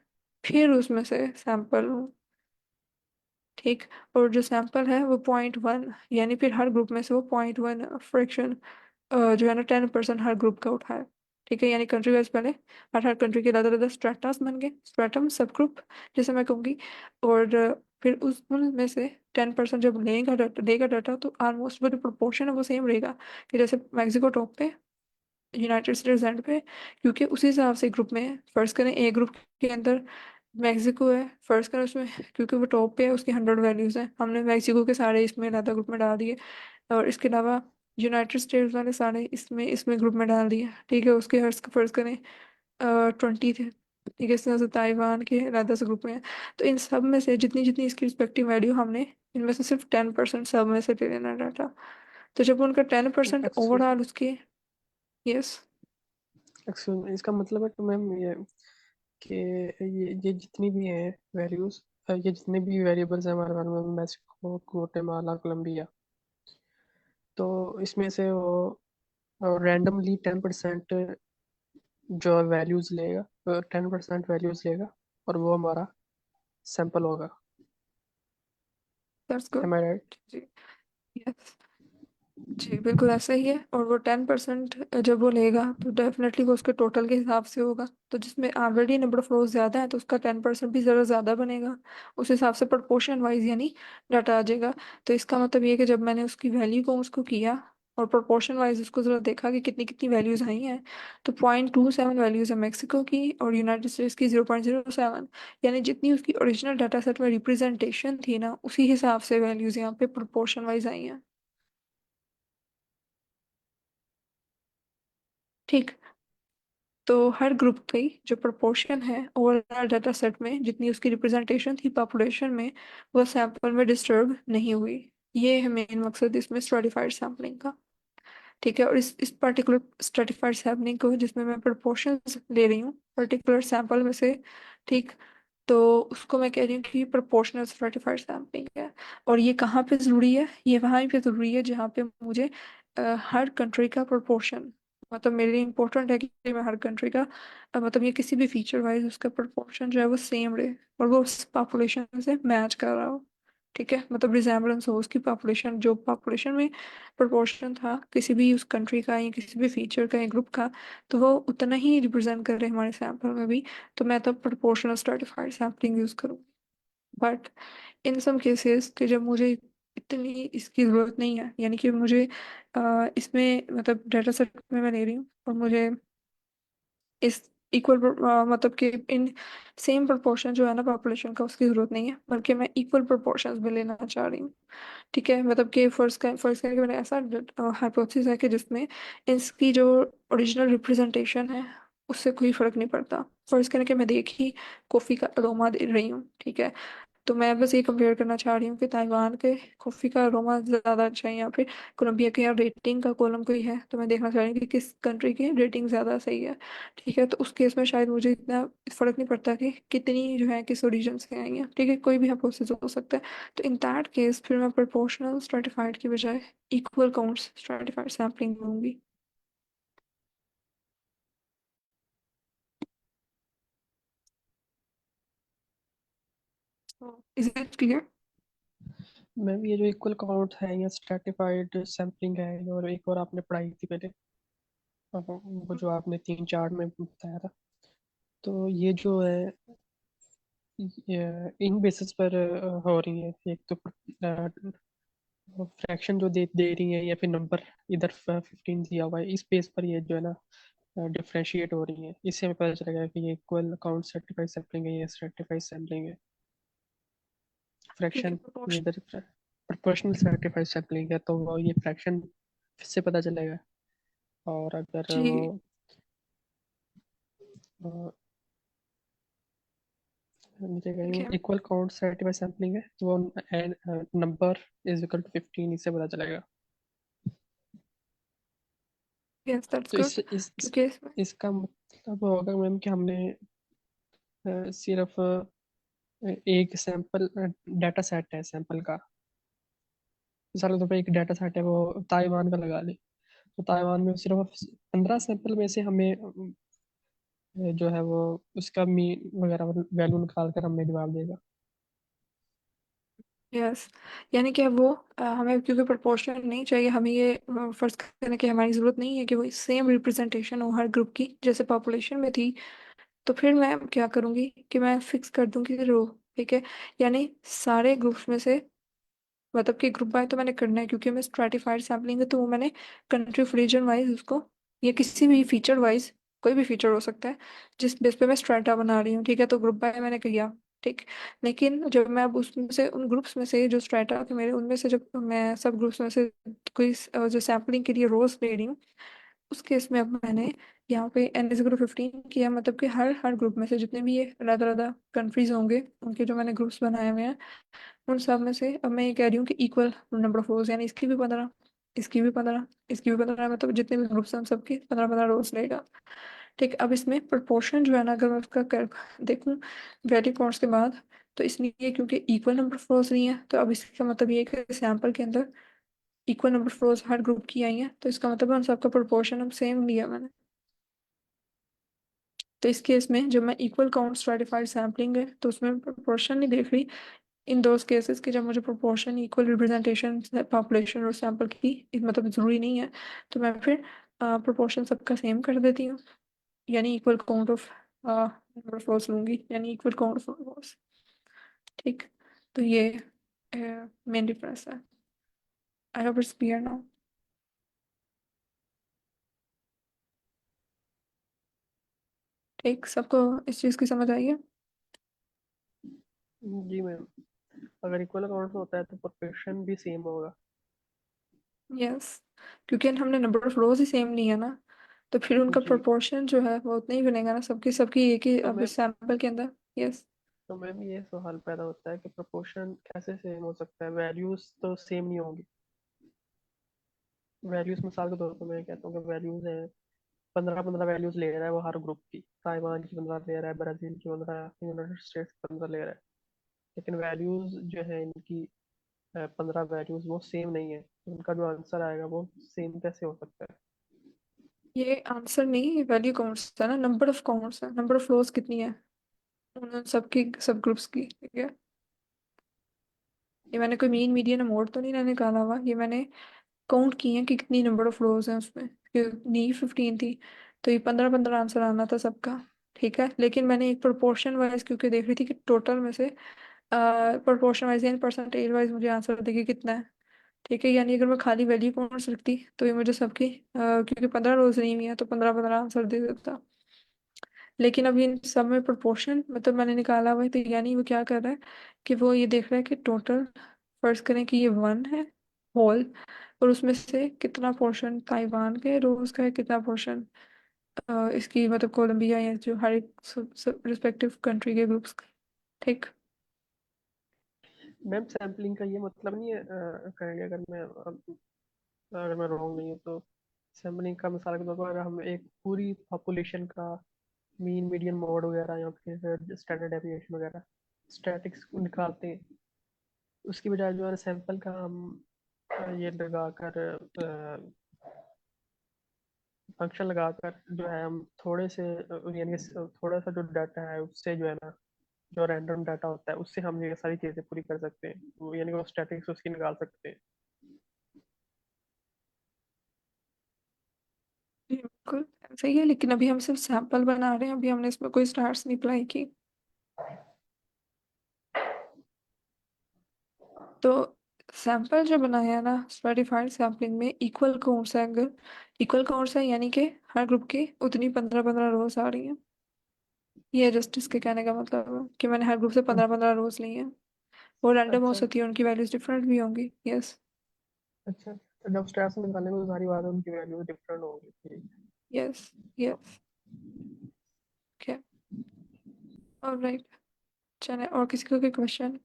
B: फिर उसमें से सैंपल, ठीक। और जो सैंपल है वो 0.1, यानी फिर हर ग्रुप में से वो 0.1 फ्रैक्शन जो है ना 10% हर ग्रुप का उठाए, ठीक है। यानी कंट्री वाइज पहले हर कंट्री के अलग अलग स्ट्रेटास बन गए, स्ट्रेटम सब ग्रुप जैसे मैं कहूँगी। और फिर उस उनमें से 10% जब लेगा डाटा, तो ऑलमोस्ट वो जो प्रोपोर्शन है वो सेम रहेगा, कि जैसे मैक्सिको टॉप पे, यूनाइटेड स्टेट्स एंड पे, क्योंकि उसी हिसाब से ग्रुप में फर्स्ट करें, ए ग्रुप के अंदर मैक्सिको है फर्स्ट करें उसमें, क्योंकि वो टॉप पे है, उसकी 100 वैल्यूज हैं, हमने मैक्सिको के सारे इसमें लाता ग्रुप में डाल दिए। और इसके अलावा यूनाइटेड स्टेट्स वाले सारे इसमें इसमें ग्रुप में डाल दिए, ठीक है, उसके हर्स फर्स्ट करें 20 थे, ठीक है, इस तरह से ताइवान के अलग से ग्रुप में है। तो इन सब में से जितनी जितनी इसकी रिस्पेक्टिव वैल्यू, हमने इनमें से सिर्फ 10% सब में से ले लेना डाटा। तो जब उनका 10%
C: एक्सक्यूज
B: ओवरऑल उसके, यस,
C: एक्सक्यूज इसका मतलब है कि मैम ये कि ये जितनी भी हैं वैल्यूज, ये जितने भी वेरिएबल्स हैं हमारे पास में, मैक्सिको, ग्वाटेमाला, कोलंबिया, तो इसमें से वो रैंडमली 10% जो वैल्यूज लेगा, 10% वैल्यूज लेगा, और वो हमारा सैंपल होगा।
B: That's good,
C: am I right?
B: जी, यस, जी बिल्कुल ऐसा ही है। और वो 10% जब वो लेगा तो डेफिनेटली वो उसके टोटल के हिसाब से होगा। तो जिसमें ऑलरेडी नंबर ऑफ रोज ज़्यादा है तो उसका 10% भी ज़रा ज़्यादा बनेगा। उस हिसाब से प्रोपोर्शन वाइज यानी डाटा आ जाएगा। तो इसका मतलब ये है कि जब मैंने उसकी वैल्यू को उसको किया और प्रोपोर्शन वाइज उसको ज़रा देखा कि कितनी कितनी वैल्यूज़ आई हैं, तो 0.27 वैल्यूज़ है मेक्सिको की और यूनाइटेड स्टेट्स की 0.07। यानी जितनी उसकी ओरिजिनल डाटा सेट में रिप्रेजेंटेशन थी ना, उसी हिसाब से वैल्यूज़ यहाँ पे प्रोपोर्शन वाइज आई हैं। ठीक। तो हर ग्रुप की जो प्रोपोर्शन है ओवरऑल डाटा सेट में जितनी उसकी रिप्रेजेंटेशन थी पॉपुलेशन में, वो सैंपल में डिस्टर्ब नहीं हुई। ये है मेन मकसद इसमें स्ट्रेटिफाइड सैम्पलिंग का। ठीक है। और इस पर्टिकुलर स्ट्रेटिफाइड सैम्पलिंग को जिसमें मैं प्रोपोर्शंस ले रही हूँ पर्टिकुलर सैंपल में से, ठीक, तो उसको मैं कह रही हूँ कि प्रोपोर्शनल स्ट्रेटिफाइड सैम्पलिंग है। और ये कहाँ पे ज़रूरी है? ये वहाँ पे ज़रूरी है जहाँ पे मुझे हर कंट्री का प्रोपोर्शन, मतलब मेरे लिए इम्पोर्टेंट है कि मैं हर कंट्री का मतलब ये किसी भी फीचर वाइज उसका प्रोपोर्शन जो है वो सेम रहे और वो उस पॉपुलेशन से मैच कर रहा हो। ठीक है, मतलब रिजेम्बलेंस हो उसकी पॉपुलेशन, जो पॉपुलेशन में प्रोपोर्शन था किसी भी उस कंट्री का या किसी भी फीचर का या ग्रुप का, तो वो उतना ही रिप्रेजेंट कर रहे हैं हमारे सैंपल में भी। तो मैं तो प्रोपोर्शनल स्ट्रेटिफाइड सैम्पलिंग यूज करूँ। बट इन सम केसेस कि जब मुझे इतनी इसकी ज़रूरत नहीं है, यानी कि मुझे इसमें मतलब डाटा सेट में मैं ले रही हूँ और मुझे इस इक्वल मतलब कि इन सेम प्रोपोर्शन जो है ना पॉपुलेशन का उसकी ज़रूरत नहीं है, बल्कि मैं इक्वल प्रोपोर्शंस में लेना चाह रही हूँ। ठीक है, मतलब कि फर्स्ट करके मैंने ऐसा हाइपोथेसिस है कि जिसमें इसकी जो ओरिजिनल रिप्रेजेंटेशन है उससे कोई फर्क नहीं पड़ता। फर्स्ट करके मैं देखी कॉफ़ी का अरोमा दे रही हूँ। ठीक है, तो मैं बस ये कंपेयर करना चाह रही हूँ कि ताइवान के कॉफ़ी का अरोमा ज़्यादा अच्छा है या फिर कोलंबिया के, या रेटिंग का कॉलम कोई है तो मैं देखना चाह रही हूँ कि किस कंट्री की रेटिंग ज़्यादा सही है। ठीक है, तो उस केस में शायद मुझे इतना फ़र्क नहीं पड़ता कि कितनी जो है किस ओरिजिन से आई है। ठीक है, कोई भी हाइपोथेसिस हो सकता है। तो इन दैट केस फिर मैं प्रोपोर्शनल स्ट्रेटिफाइड की बजाय इक्वल काउंट्स स्ट्रेटिफाइड सैम्पलिंग लूंगी। Is it clear?
C: मैम ये जो इक्वल काउंट है या स्ट्रेटिफाइड सैम्पलिंग है और एक और आपने पढ़ाई थी पहले, वो जो आपने 3 4 में बताया था, तो ये जो है इन बेसिस पर हो रही है। एक तो फ्रैक्शन जो दे दे रही है या फिर नंबर इधर 15 दिया हुआ है, इस बेस पर ये जो है ना डिफ्रेंशिएट हो रही है। इससे हमें पता चलेगा कि ये इक्वल काउंट सर्टिफाइड सैम्पलिंग है या सर्टिफाइड सैम्पलिंग है।
B: ठीक है,
C: फ्रैक्शन
B: प्रोपोर्शन।
C: इधर प्रोपोर्शनल सर्टिफाइड सैम्पलिंग है तो वो ये फ्रैक्शन से पता चलेगा। और अगर वो
B: जी ठीक है।
C: इक्वल काउंट सर्टिफाइड सैम्पलिंग है तो वो नंबर इज इक्वल टू 15, इससे पता चलेगा।
B: यस दैट्स
C: तो
B: गुड। क्योंकि इसमें
C: इसका मतलब होगा मैम कि हमने सिर्फ एक सैंपल डाटा सेट है सैंपल का, मिसाल के तौर पर एक डाटा सेट है वो ताइवान का लगा ले, तो ताइवान में सिर्फ 15 सैंपल में से हमें जो है वो उसका मीन वगैरह वैल्यू निकाल कर हमें जवाब देगा।
B: यस, यानी कि अब वो हमें क्योंकि प्रोपोर्शन नहीं चाहिए, हमें ये फर्ज करने की हमारी ज़रूरत नहीं है कि वो सेम रिप्रेजेंटेशन हो हर ग्रुप की जैसे पॉपुलेशन में थी। तो फिर मैं क्या करूँगी कि मैं फिक्स कर दूँगी रो। ठीक है, यानी सारे ग्रुप्स में से, मतलब कि ग्रुप बाय तो मैंने करना है क्योंकि मैं स्ट्रेटिफाइड सैम्पलिंग है, तो वो मैंने कंट्री ऑफ रीजन वाइज उसको या किसी भी फीचर वाइज, कोई भी फीचर हो सकता है जिस बेस पे मैं स्ट्रेटा बना रही हूँ। ठीक है, तो ग्रुप बाय मैंने किया। ठीक, लेकिन जब मैं अब उसमें से उन ग्रुप्स में से जो स्ट्रेटा थे मेरे, उनमें से जब मैं सब ग्रुप्स में से कोई जो सैम्पलिंग के लिए रोज ले रही हूँ, उस केस में अब मैंने यहाँ पे N=15 किया, मतलब कि हर हर ग्रुप में से जितने भी ये अलग अलग कंट्रीज होंगे उनके जो मैंने ग्रुप्स बनाए हुए हैं, उन सब में से अब मैं ये कह रही हूँ कि इक्वल नंबर ऑफ रोज, यानी इसकी भी 15, इसकी भी 15, इसकी भी 15, मतलब जितने भी ग्रुप्स हैं हम सबके 15 15 रोज लेगा। ठीक, अब इसमें प्रोपोर्शन जो है ना, अगर मैं उसका कर देखूँ वैल्यू काउंट्स के बाद, तो इसलिए क्योंकि इक्वल नंबर ऑफ रोज नहीं है, तो अब इसका मतलब ये है कि सैंपल के अंदर equal number of rose her group की आई है, तो इसका मतलब है उन सबका प्रोपोर्शन अब सेम लिया मैंने। तो इस केस में जब मैं इक्वल काउंट स्ट्रेटिफाइड सैम्पलिंग है तो उसमें प्रोपोर्शन नहीं देख रही, इन दोज केसेस कि जब मुझे प्रोपोर्शन इक्वल रिप्रेजेंटेशन पॉपुलेशन और सैंपल की मतलब ज़रूरी नहीं है, तो मैं फिर प्रोपोर्शन सबका सेम कर देती हूँ, यानी equal count of number of रोज लूंगी, यानी इक्वल काउंट ऑफ रोज। ठीक, तो ये मेन डिफरेंस है। आई होप इट्स क्लियर नाउ। ठीक, सबको इस चीज़ की समझ आई है?
C: जी मैम, अगर इक्वल अकाउंट्स होता है तो प्रोपोर्शन भी सेम होगा।
B: यस, क्योंकि हमने number of rose he same लिया ना, तो फिर उनका
C: जी,
B: प्रोपोर्शन जो है वो उतना ही बनेगा ना, सबकी सबकी एक ही
C: तो
B: अब
C: मैम
B: सैंपल के अंदर। यस।
C: तो मैम ये सवाल पैदा होता है कि प्रोपोर्शन कैसे सेम हो सकता है, वैल्यूज तो सेम नहीं होंगी। वैल्यूज मिसाल के तौर पर मैं कहता हूँ कि वैल्यूज है 15-15 वैल्यूज ले रहा है वो हर ग्रुप की, ताइवान की 15 ले रहा है, ब्राजील की 15, यूनाइटेड स्टेट्स की 15 ले रहा है, लेकिन वैल्यूज जो है इनकी 15 वैल्यूज वो सेम नहीं है, तो उनका जो आंसर आएगा वो सेम कैसे हो सकता है?
B: ये आंसर नहीं, वैल्यू काउंट्स है ना, नंबर ऑफ काउंट्स है, नंबर ऑफ रोज कितनी है उन सबकी, सब ग्रुप्स की। ठीक है, ये मैंने कोई मीन मीडियन मोड तो नहीं ना निकाला हुआ, ये मैंने काउंट किए हैं कि कितनी नंबर ऑफ रोज हैं उसमें, नहीं 15 थी, तो ये 15-15 आंसर आना था सबका। ठीक है, लेकिन मैंने एक प्रोपोर्शन वाइज क्योंकि देख रही थी कि टोटल में से प्रोपोर्शन वाइज यानी परसेंटेज वाइज मुझे आंसर देखिए कितना है। ठीक है, यानी अगर मैं खाली वैल्यू काउंट्स रखती तो ये मुझे सबकी क्योंकि 15 रोज नहीं हुई है तो 15-15 आंसर दे देता। लेकिन अब इन सब में प्रोपोर्शन मतलब मैंने निकाला हुआ है, तो यानी वो क्या कर रहा है कि वो ये देख रहा है कि टोटल, फर्ज करें कि ये 1 है होल, और उसमें से कितना पोर्शन ताइवान के रोज का है, कितना पोर्शन इसकी मतलब कोलंबिया या जो हर एक रिस्पेक्टिव कंट्री के ग्रुप्स का। ठीक।
C: मैम सैम्पलिंग का ये मतलब नहीं है करेंगे, अगर मैं रॉन्ग नहीं हूँ तो सैम्पलिंग का मिसाल के तौर पर अगर हम एक पूरी पॉपुलेशन का मीन मीडियन मोड वगैरह या फिर स्टैंडर्ड डेविएशन वगैरह स्टैटिक्स निकालते हैं, उसकी बजाय जो है सैंपल का हम ये लगाकर फंक्शन लगाकर जो है हम थोड़े से यानी कि थोड़ा सा जो डाटा है उससे जो है ना, जो रैंडम डाटा होता है उससे हम ये सारी चीज़ें पूरी कर सकते हैं, यानी कि वो स्टैटिक्स उसकी निकाल सकते हैं।
B: जी, बिल्कुल सही है, लेकिन अभी हम सिर्फ सैंपल बना रहे हैं, अभी हमने इसमें कोई स्टार्स नहीं अप्लाई की। तो सैंपल जो बनाया है ना स्ट्रेटिफाइड सैम्पलिंग में इक्वल काउंट्स है, अगर इक्वल काउंट्स है यानी कि हर ग्रुप की उतनी 15-15 रोज आ रही हैं। ये जस्टिस के कहने का मतलब है कि मैंने हर ग्रुप से 15-15 रोज ली हैं। वो रैंडम हो
C: अच्छा
B: सकती है, उनकी वैल्यूज डिफरेंट भी होंगी। यस।
C: अच्छा, तो जब स्टैट्स निकालने में तो सारी बात है उनकी वैल्यू डिफरेंट होगी, ठीक।
B: यस। यस। Okay, alright. चले, और किसी को कोई क्वेश्चन?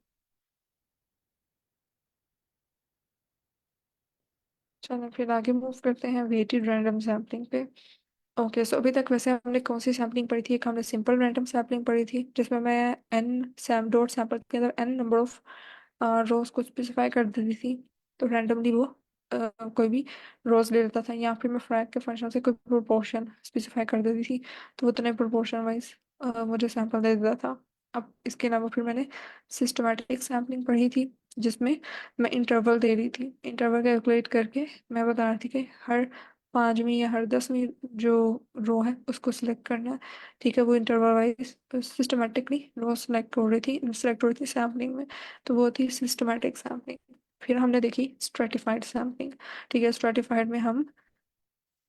B: चलो फिर आगे मूव करते हैं वेटेड रैंडम सैम्पलिंग पे। ओके, सो अभी तक वैसे हमने कौन सी सैम्पलिंग पढ़ी थी? एक हमने सिंपल रैंडम सैम्पलिंग पढ़ी थी जिसमें मैं एन सैम डॉट सैंपल के अंदर एन नंबर ऑफ रोज को स्पेसिफाई कर देती थी, तो रैंडमली वो कोई भी रोज ले लेता था, या फिर मैं फ्रैक के फंक्शन से कोई प्रोपोर्शन स्पेसिफाई कर देती थी, तो उतने प्रोपोर्शन वाइज मुझे सैंपल दे देता था। अब इसके अलावा फिर मैंने सिस्टमैटिक सैम्पलिंग पढ़ी थी जिसमें मैं इंटरवल दे रही थी, इंटरवल कैलकुलेट करके मैं बता रही थी कि हर 5वीं या हर 10वीं जो रो है उसको सिलेक्ट करना है। ठीक है, वो interval wise systematically row select हो रही थी सैम्पलिंग में, तो वो थी सिस्टमेटिक सैम्पलिंग। फिर हमने देखी स्ट्रेटिफाइड सैम्पलिंग। ठीक है, स्ट्रेटिफाइड में हम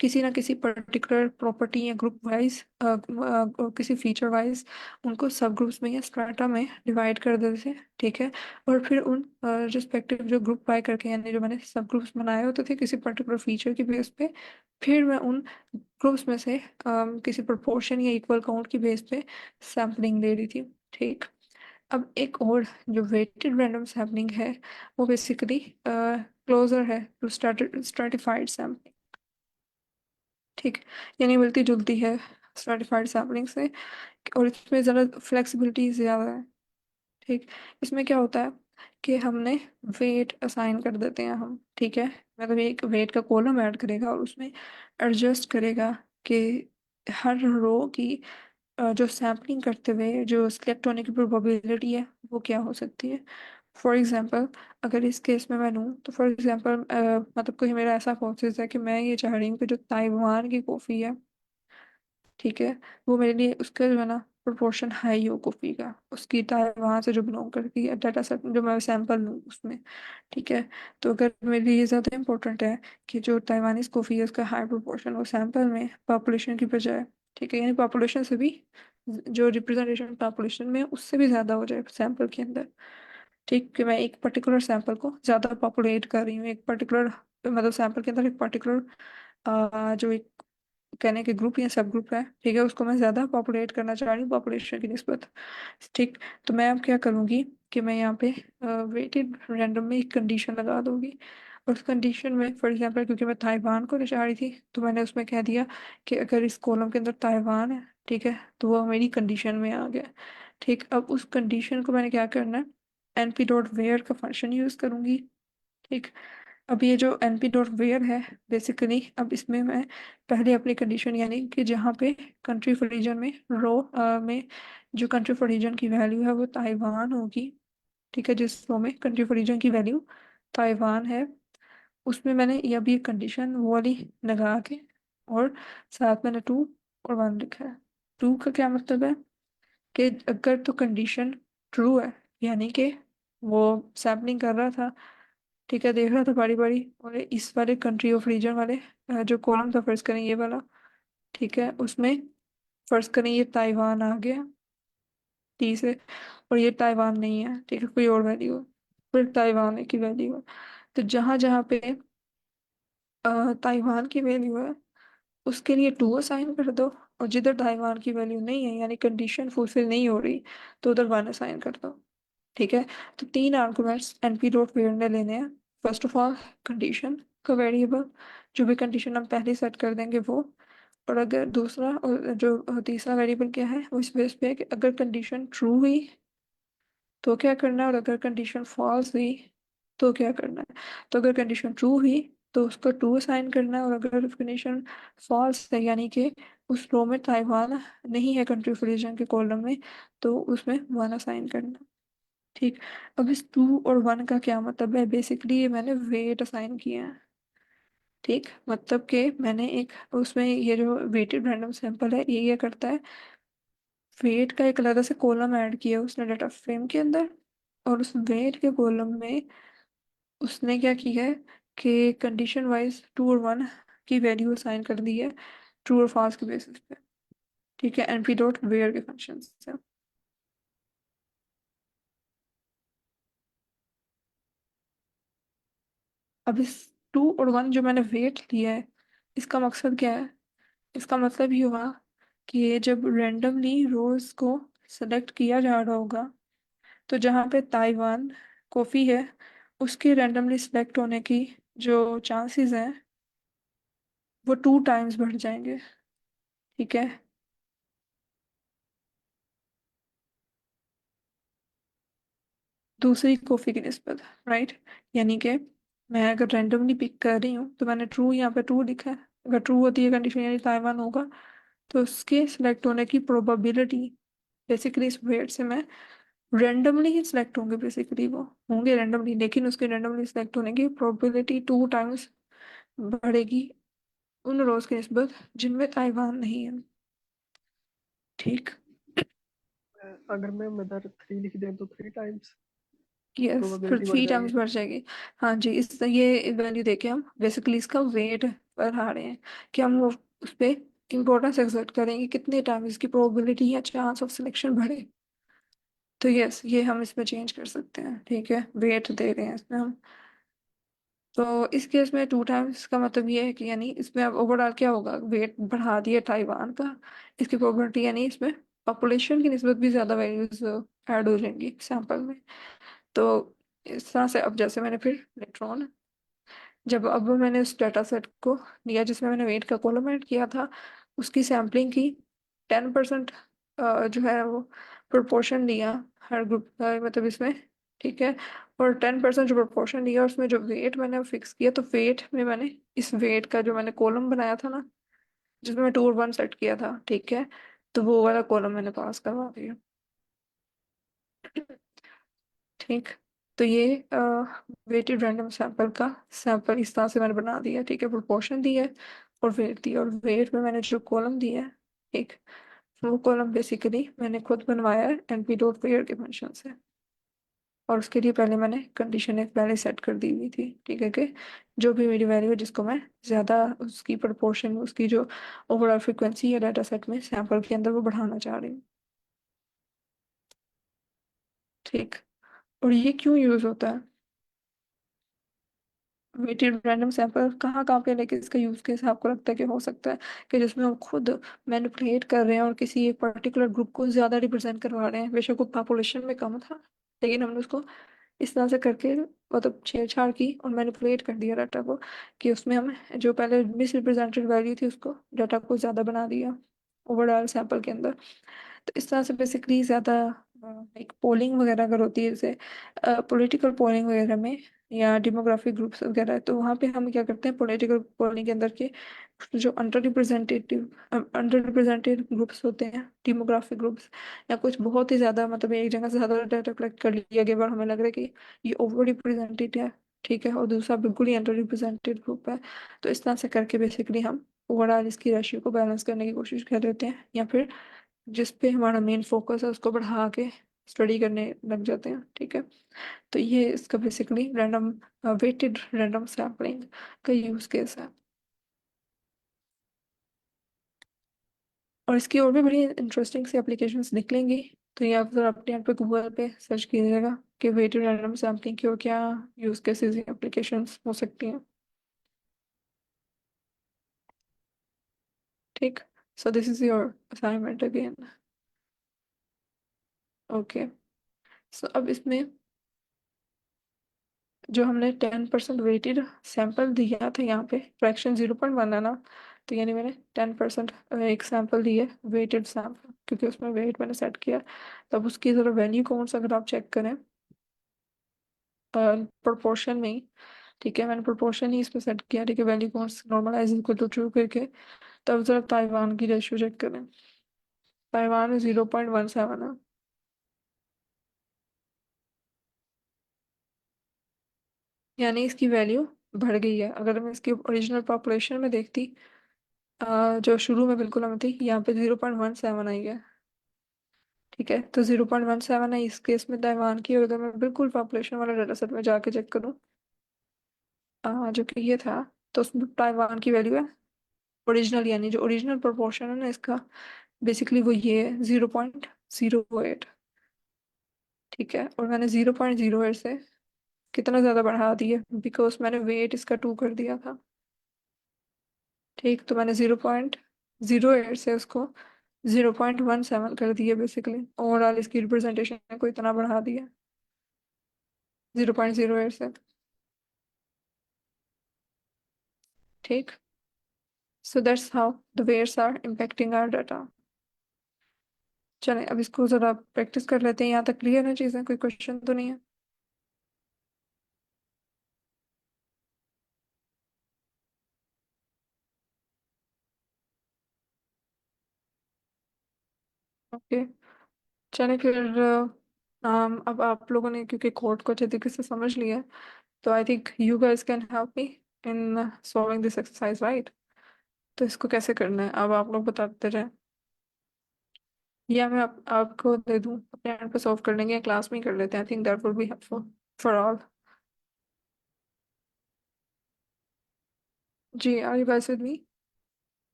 B: किसी ना किसी पर्टिकुलर प्रॉपर्टी या ग्रुप वाइज किसी फीचर वाइज उनको सब ग्रुप्स में या स्ट्राटा में डिवाइड कर देते थे। ठीक है, और फिर उन रिस्पेक्टिव जो ग्रुप बाय करके यानी जो मैंने सब ग्रुप्स बनाए होते थे किसी पर्टिकुलर फीचर की बेस पे, फिर मैं उन ग्रुप्स में से किसी प्रोपोर्शन या इक्वल काउंट की बेस पे सैम्पलिंग ले रही थी। ठीक, अब एक और जो वेटेड रैंडम सैम्पलिंग है वो बेसिकली क्लोजर है टू स्ट्रेटिफाइड सैम्पलिंग। ठीक, यानी मिलती जुलती है स्ट्रेटिफाइड सैम्पलिंग से, और इसमें ज़रा फ्लेक्सिबिलिटी ज़्यादा है। ठीक, इसमें क्या होता है कि हमने वेट असाइन कर देते हैं हम। ठीक है, मतलब एक वेट का कॉलम ऐड करेगा और उसमें एडजस्ट करेगा कि हर रो की जो सैम्पलिंग करते हुए जो सिलेक्ट होने की प्रोबेबिलिटी है वो क्या हो सकती है, फॉर एग्जांपल अगर इस केस में मैं लूँ तो फॉर एग्जांपल मतलब कोई मेरा ऐसा प्रोसेस है कि मैं ये चाह रही हूँ कि जो ताइवान की कॉफ़ी है, ठीक है, वो मेरे लिए उसका जो है ना प्रोपोर्शन हाई हो कॉफ़ी का, उसकी ताइवान से जो बिलोंग करती है डाटा सेट जो मैं सैंपल लूँ उसमें, ठीक है। तो अगर मेरे लिए ये ज़्यादा इंपॉर्टेंट है कि जो ताइवानीज कॉफ़ी है उसका हाई प्रोपोर्शन वो सैंपल में पॉपुलेशन की बजाय, ठीक है, यानी पॉपुलेशन से भी जो रिप्रेजेंटेशन पॉपुलेशन में उससे भी ज़्यादा हो जाए सैंपल के अंदर, ठीक, कि मैं एक पर्टिकुलर सैंपल को ज़्यादा पॉपुलेट कर रही हूँ, एक पर्टिकुलर मतलब सैंपल के अंदर एक पर्टिकुलर जो एक कहने के ग्रुप या सब ग्रुप है, ठीक है, उसको मैं ज़्यादा पॉपुलेट करना चाह रही हूँ पॉपुलेशन की निस्बत, ठीक। तो मैं अब क्या करूँगी कि मैं यहाँ पे वेटेड रैंडम में एक कंडीशन लगा दूंगी। और उस कंडीशन में फॉर एग्जांपल क्योंकि मैं ताइवान को ले जा रही थी तो मैंने उसमें कह दिया कि अगर इस कॉलम के अंदर ताइवान है, ठीक है, तो वो मेरी कंडीशन में आ गया, ठीक। अब उस कंडीशन को मैंने क्या करना है, np डॉट वेयर का फंक्शन यूज़ करूँगी, ठीक। अब ये जो np डॉट वेयर है बेसिकली अब इसमें मैं पहले अपनी कंडीशन यानी कि जहाँ पे कंट्री फॉर रीजन में में जो कंट्री फॉर रीजन की वैल्यू है वो ताइवान होगी, ठीक है, जिस रो में कंट्री फॉर रीजन की वैल्यू ताइवान है उसमें मैंने ये अभी एक कंडीशन वो वाली लगा के और साथ मैंने 2 और 1 लिखा है। 2 का क्या मतलब है कि अगर तो कंडीशन ट्रू है यानी कि वो सैम्पलिंग कर रहा था, ठीक है, देख रहा था बारी बारी और इस वाले कंट्री ऑफ रीजन वाले जो कॉलम था फर्ज करें ये वाला, ठीक है, उसमें फर्ज करें ये ताइवान आ गया 30 है और ये ताइवान नहीं है, ठीक है, कोई और वैल्यू है, फिर ताइवान की वैल्यू है। तो जहां जहां पे ताइवान की वैल्यू है उसके लिए 2 असाइन कर दो और जिधर ताइवान की वैल्यू नहीं है यानी कंडीशन फुलफिल नहीं हो रही तो उधर 1 असाइन कर दो, ठीक है। तो 3 आर्गुमेंट्स np डॉट वेयर ने लेने हैं। फर्स्ट ऑफ ऑल कंडीशन का वेरिएबल जो भी कंडीशन हम पहले सेट कर देंगे वो, और अगर दूसरा और जो तीसरा वेरिएबल क्या है वो इस बेस पे है कि अगर कंडीशन ट्रू हुई तो क्या करना है और अगर कंडीशन फॉल्स हुई तो क्या करना है। तो अगर कंडीशन ट्रू हुई तो उसको 2 असाइन करना है और अगर कंडीशन फॉल्स है यानी कि उस रो में ताइवान नहीं है कंट्री ऑफ रीजन के कॉलम में तो उसमें 1 असाइन करना है, ठीक। अब इस 2 और 1 का क्या मतलब है, बेसिकली ये मैंने वेट असाइन किया है, ठीक, मतलब कि मैंने एक उसमें ये जो वेटेड रैंडम सैंपल है ये करता है वेट का एक अलग से कॉलम ऐड किया उसने डाटा फ्रेम के अंदर और उस वेट के कॉलम में उसने क्या किया है कि कंडीशन वाइज 2 और 1 की वैल्यू असाइन कर दी है ट्रू और फॉल्स के बेसिस पे, ठीक है, np डॉट वेयर के फंक्शन से। अब इस 2 और 1 जो मैंने वेट लिया है इसका मकसद क्या है, इसका मतलब ये हुआ कि ये जब रेंडमली रोज को सेलेक्ट किया जा रहा होगा तो जहाँ पे ताइवान कॉफ़ी है उसके रेंडमली सिलेक्ट होने की जो चांसेस हैं वो 2 टाइम्स बढ़ जाएंगे, ठीक है। दूसरी कॉफ़ी की निस्बत, राइट, यानी कि मैं अगर रेंडमली पिक कर रही हूँ तो मैंने ट्रू यहाँ पे ट्रू लिखा है, अगर ट्रू होती है कंडीशन यानी ताइवान होगा तो उसके सिलेक्ट होने की प्रोबेबिलिटी बेसिकली इस वेट से मैं रेंडमली ही सिलेक्ट होंगे, बेसिकली वो होंगे रेंडमली लेकिन उसके रेंडमली सिलेक्ट होने की प्रोबेबिलिटी 2 टाइम्स बढ़ेगी उन रोज की निस्बत जिनमें ताइवान नहीं है, ठीक।
C: अगर मैं इधर 3 लिख दें तो 3 टाइम्स
B: यस, फिर
C: प्रोबेबिलिटी बढ़
B: 3 टाइम्स
C: जाएगी।
B: बढ़ जाएगी। हाँ जी, इस ये वैल्यू देके हम बेसिकली इसका वेट बढ़ा रहे हैं कि हम वो उस पे इम्पोर्टेंस एक्सर्ट करेंगे कितने टाइम इसकी प्रोबेबिलिटी या चांस ऑफ सिलेक्शन बढ़े। तो यस ये हम इसमें चेंज कर सकते हैं, ठीक है, वेट दे रहे हैं इसमें हम। तो इस केस में 2 टाइम्स का मतलब ये है कि यानी इसमें अब ओवरऑल क्या होगा, वेट बढ़ा दिया ताइवान का, इसकी प्रोबेबिलिटी यानी इसमें पॉपुलेशन की निस्बत भी ज़्यादा वैल्यूज ऐड हो जाएंगी सैंपल में। तो इस तरह से अब जैसे मैंने फिर इलेक्ट्रॉन जब अब मैंने उस डाटा सेट को लिया जिसमें मैंने वेट का कॉलम ऐड किया था उसकी सैम्पलिंग की 10% जो है वो प्रोपोर्शन लिया हर ग्रुप का मतलब इसमें, ठीक है। और 10% जो प्रोपोर्शन लिया उसमें जो वेट मैंने फिक्स किया तो वेट में मैंने इस वेट का जो मैंने कॉलम बनाया था ना जिसमें मैं 2 और 1 सेट किया था, ठीक है, तो वो वाला कॉलम मैंने पास करवा दिया, ठीक। तो ये वेटेड रैंडम सैंपल का सैंपल इस तरह से मैंने बना दिया, ठीक है। प्रोपोर्शन दी है और वेट दी है, और वेट में मैंने जो कॉलम दिया है, एक वो कॉलम बेसिकली मैंने खुद बनवाया है एनपी डॉट वेयर के फंक्शन से। और उसके लिए पहले मैंने कंडीशन एक पहले सेट कर दी हुई थी, ठीक है, कि जो भी मेरी वैल्यू है जिसको मैं ज़्यादा उसकी प्रोपोर्शन, उसकी जो ओवरऑल फ्रिक्वेंसी है डाटा सेट में सैंपल के अंदर वो बढ़ाना चाह रही हूँ, ठीक। और ये क्यों यूज़ होता है वेटेड रैंडम सैंपल, कहाँ कहाँ पे लेके इसका यूज़ केस आपको लगता है कि हो सकता है कि जिसमें हम खुद मैनिपुलेट कर रहे हैं और किसी एक पर्टिकुलर ग्रुप को ज़्यादा रिप्रेजेंट करवा रहे हैं, बेशक वो पॉपुलेशन में कम था लेकिन हमने उसको इस तरह से करके मतलब छेड़छाड़ की और मैनिपुलेट कर दिया डाटा को, कि उसमें हम जो पहले मिस रिप्रेजेंटेड वैल्यू थी उसको डाटा को ज़्यादा बना दिया ओवरऑल सैंपल के अंदर। तो इस तरह से बेसिकली ज़्यादा एक पोलिंग वगैरह अगर होती है जैसे पॉलिटिकल पोलिंग वगैरह में या डेमोग्राफिक ग्रुप्स वगैरह, तो वहाँ पे हम क्या करते हैं पॉलिटिकल पोलिंग के अंदर के जो अंडर रिप्रेजेंटेड ग्रुप्स होते हैं, डेमोग्राफिक ग्रुप्स, या कुछ बहुत ही ज़्यादा मतलब एक जगह से ज़्यादा डाटा कलेक्ट कर लिया गया और हमें लग रहा है कि ये ओवर रिप्रेजेंटेड है, ठीक है, और दूसरा बिल्कुल ही अंडर रिप्रेजेंटेड ग्रुप है। तो इस तरह से करके बेसिकली हम ओवरऑल इसकी रेशियो को बैलेंस करने की कोशिश कर लेते हैं, या फिर जिस पे हमारा मेन फोकस है उसको बढ़ा के स्टडी करने लग जाते हैं, ठीक है। तो ये इसका basically random weighted random sampling का यूज केस है। और इसकी और भी बड़ी इंटरेस्टिंग सी एप्लीकेशंस निकलेंगी, तो ये आप जरा अपने यहाँ पे गूगल पे सर्च कीजिएगा कि वेटेड रैंडम सैम्पलिंग की और क्या यूज केसेस या एप्लीकेशंस हो सकती हैं, ठीक। So this is your assignment again. Okay, so अब इसमें जो हमने 10% वेटेड सैंपल दिया था, यहाँ पे फ्रैक्शन 0.1 है ना, तो यानी मैंने 10% एक सैंपल दिया वेटेड सैंपल, क्योंकि उसमें वेट मैंने सेट किया। तब उसकी ज़रा वैल्यू कौन सा अगर आप चेक करें प्रोपोर्शन में ही, ठीक है, मैंने प्रोपोर्शन ही इसमें सेट किया, ठीक है, वैल्यू कौन सी नॉर्मलाइज इक्वल टू ट्रू करके। तब ज़रा ताइवान की रेशियो चेक करें, ताइवान में 0.17 है, यानी इसकी वैल्यू बढ़ गई है। अगर मैं इसकी ओरिजिनल पॉपुलेशन में देखती, जो शुरू में बिल्कुल हमें थी, यहाँ पे 0.17 आई है, ठीक है। तो 0.17 है इस केस में ताइवान की, और अगर मैं बिल्कुल पॉपुलेशन वाला डाटा सेट में जाके चेक करूँ जो कि ये था, तो उसमें ताइवान की वैल्यू है ओरिजिनल, यानी जो ओरिजिनल प्रोपोर्शन है ना इसका, बेसिकली वो ये है 0.08, ठीक है। और मैंने 0.08 से कितना ज़्यादा बढ़ा दिया, बिकॉज मैंने वेट इसका 2 कर दिया था, ठीक। तो मैंने 0.08 से उसको 0.17 कर दिया, बेसिकली ओवरऑल इसकी रिप्रेजेंटेशन को इतना बढ़ा दिया 0.08 से, ठीक। So that's how the wears are impacting our data. चलें अब इसको ज़रा प्रैक्टिस कर लेते हैं, यहाँ तक क्लियर है चीज़ें, कोई क्वेश्चन तो नहीं है। ओके, चलें फिर अब आप लोगों ने क्योंकि कोड को अच्छे तरीके से समझ लिया है, तो I think you guys can help me in solving this exercise, right. तो इसको कैसे करना है अब आप लोग बताते जाएं, या मैं आपको दे दूं अपने एंड पे सॉल्व कर लेंगे, या क्लास में ही कर लेते हैं, I think that would be helpful for all. जी, are you guys with me?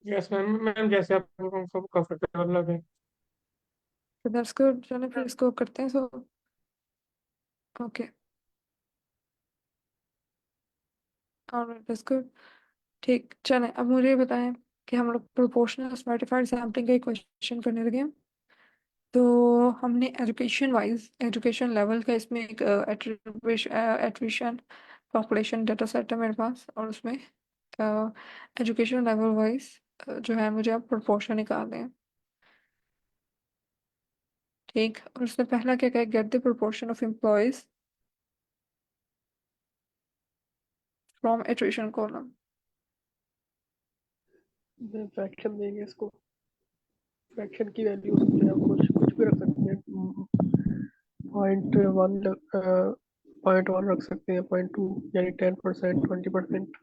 C: Yes ma'am, ma'am जैसे आपको कंफर्टेबल लगे।
B: दैट्स गुड, चलें फिर इसको करते हैं सो। ओके, ऑलराइट, दैट्स गुड, ठीक। चलें अब मुझे ये बताएं कि हम लोग प्रोपोर्शनल स्ट्रैटिफाइड सैम्पलिंग का एक क्वेश्चन करने लगे हैं। तो हमने एजुकेशन वाइज एजुकेशन लेवल का इसमें एक एट्रीब्यूशन पॉपुलेशन डाटा सेट है मेरे पास, और उसमें एजुकेशन लेवल वाइज जो है मुझे अब प्रोपोर्शन निकालने हैं, ठीक। और उसने पहला क्या कहा, get the proportion of employees from attrition column.
C: Fraction देंगे इसको। फ्रैक्शन की वैल्यू जो है कुछ कुछ भी रख सकते हैं। 0.1 0.1 रख सकते हैं, 0.2 यानी 10%, 20%।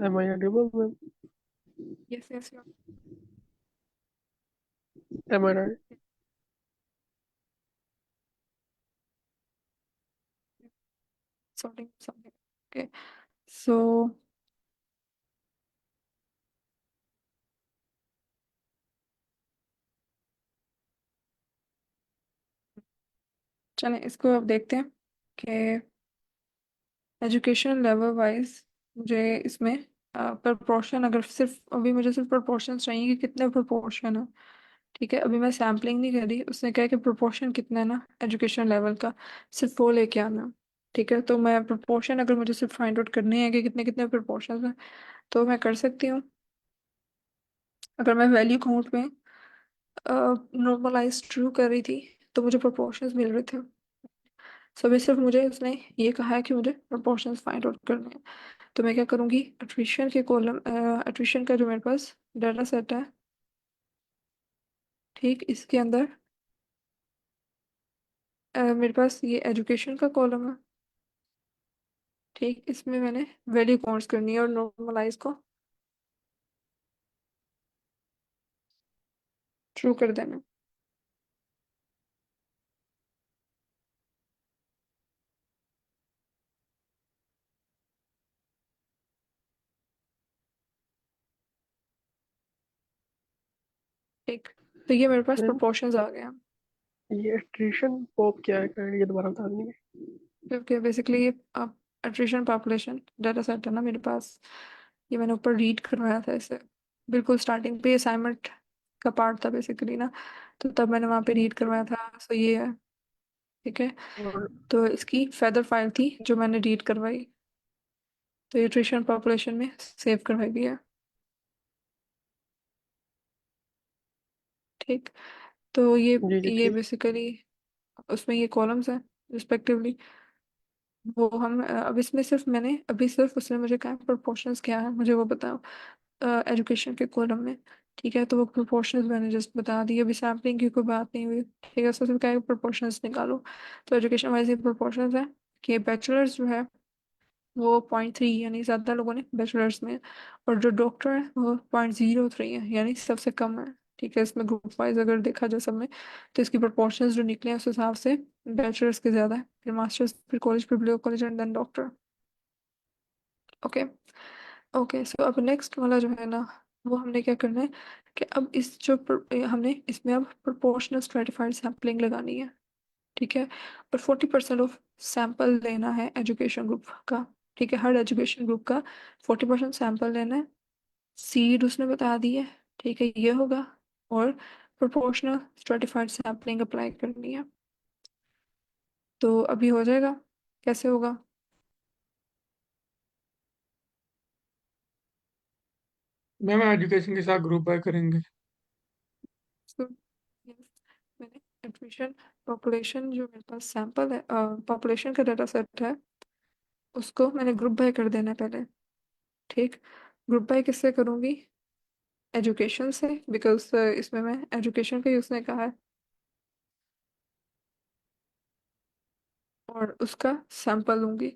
C: एम आई एडिबल में?
B: Yes yes yes.
C: Am I right?
B: Sorting something. Okay so चलें इसको अब देखते हैं कि एजुकेशन लेवल वाइज मुझे इसमें प्रपोर्शन, अगर सिर्फ अभी मुझे सिर्फ प्रपोर्शन चाहिए कि कितने प्रपोर्शन है। ठीक है, अभी मैं सैम्पलिंग नहीं कर रही, उसने कहा कि प्रोपोर्शन कितना है ना एजुकेशन लेवल का, सिर्फ वो लेके आना। ठीक है, तो मैं प्रोपोर्शन अगर मुझे सिर्फ फाइंड आउट करने हैं कि कितने कितने प्रोपोर्शन हैं तो मैं कर सकती हूँ। अगर मैं वैल्यू काउंट में नॉर्मलाइज ट्रू कर रही थी तो मुझे प्रोपोर्शंस मिल रहे थे। सो अभी सिर्फ मुझे उसने ये कहा है कि मुझे प्रोपोर्शंस फाइंड आउट करने हैं। तो मैं क्या करूँगी, एट्रिशन के कॉलम, एट्रिशन का जो मेरे पास डाटा सेट है, ठीक इसके अंदर मेरे पास ये एजुकेशन का कॉलम है। ठीक, इसमें मैंने वैल्यू काउंट्स करनी है और नॉर्मलाइज को ट्रू कर देना। ठीक, तो ये मेरे पास प्रोपोर्शंस आ गए हैं।
C: ये एट्रिशन पॉप क्या है, ये दोबारा बता देंगे?
B: क्योंकि बेसिकली ये एट्रिशन पॉपुलेशन डाटा सेट है ना मेरे पास, ये मैंने ऊपर रीड करवाया था इसे, बिल्कुल स्टार्टिंग पे असाइनमेंट का पार्ट था बेसिकली ना, तो तब मैंने वहाँ पे रीड करवाया था। सो ये है। ठीक है,
C: और
B: तो इसकी फेदर फाइल थी जो मैंने रीड करवाई, तो ये एट्रिशन पॉपुलेशन में सेव करवाई गई है। ठीक, तो
C: जी जी
B: ये
C: ठीक।
B: बेसिकली उसमें ये कॉलम्स हैं रिस्पेक्टिवली। वो हम अब इसमें सिर्फ मैंने अभी सिर्फ उसने मुझे कहा प्रोपोर्शंस क्या है मुझे वो बताओ एजुकेशन के कॉलम में। ठीक है, तो वो प्रोपोर्शंस मैंने जस्ट बता दी, अभी सैम्पलिंग की कोई बात नहीं हुई। ठीक है, उसमें सिर्फ क्या है प्रोपोर्शंस निकालो। तो एजुकेशन वाइज ये प्रोपोर्शंस है कि बैचलर्स जो है वो 0.3 यानी ज़्यादा लोगों ने बैचलर्स में, और जो डॉक्टर है वो 0.03 है यानी सबसे कम है। ठीक है, इसमें ग्रुप वाइज अगर देखा जाए सब में, तो इसकी प्रोपोर्शंस जो निकले हैं उस हिसाब से बैचलर्स के ज़्यादा है, फिर मास्टर्स, फिर कॉलेज, फिर below college and then doctor. Okay. Okay so अब नेक्स्ट वाला जो है ना, वो हमने क्या करना है कि अब इस जो हमने इसमें अब प्रोपोर्शनल स्ट्रेटिफाइड सैम्पलिंग लगानी है। ठीक है, और 40% ऑफ सैंपल लेना है एजुकेशन ग्रुप का। ठीक है, हर एजुकेशन ग्रुप का 40% सैंपल लेना है। सीड उसने बता दी है। ठीक है, ये होगा, और प्रोपोर्शनल स्ट्रेटिफाइड सैम्पलिंग अप्लाई करनी है। तो अभी हो जाएगा, कैसे होगा?
D: मैम एजुकेशन के साथ ग्रुप बाय करेंगे।
B: So, yes, मैंने एडमिशन पॉपुलेशन जो मेरे पास सैंपल है, पॉपुलेशन का डाटा सेट है, उसको मैंने ग्रुप बाय कर देना है पहले। ठीक, ग्रुप बाय किससे करूँगी? एजुकेशन से, बिकॉज इसमें मैं एजुकेशन का ही उसने कहा है, और उसका सैंपल लूँगी।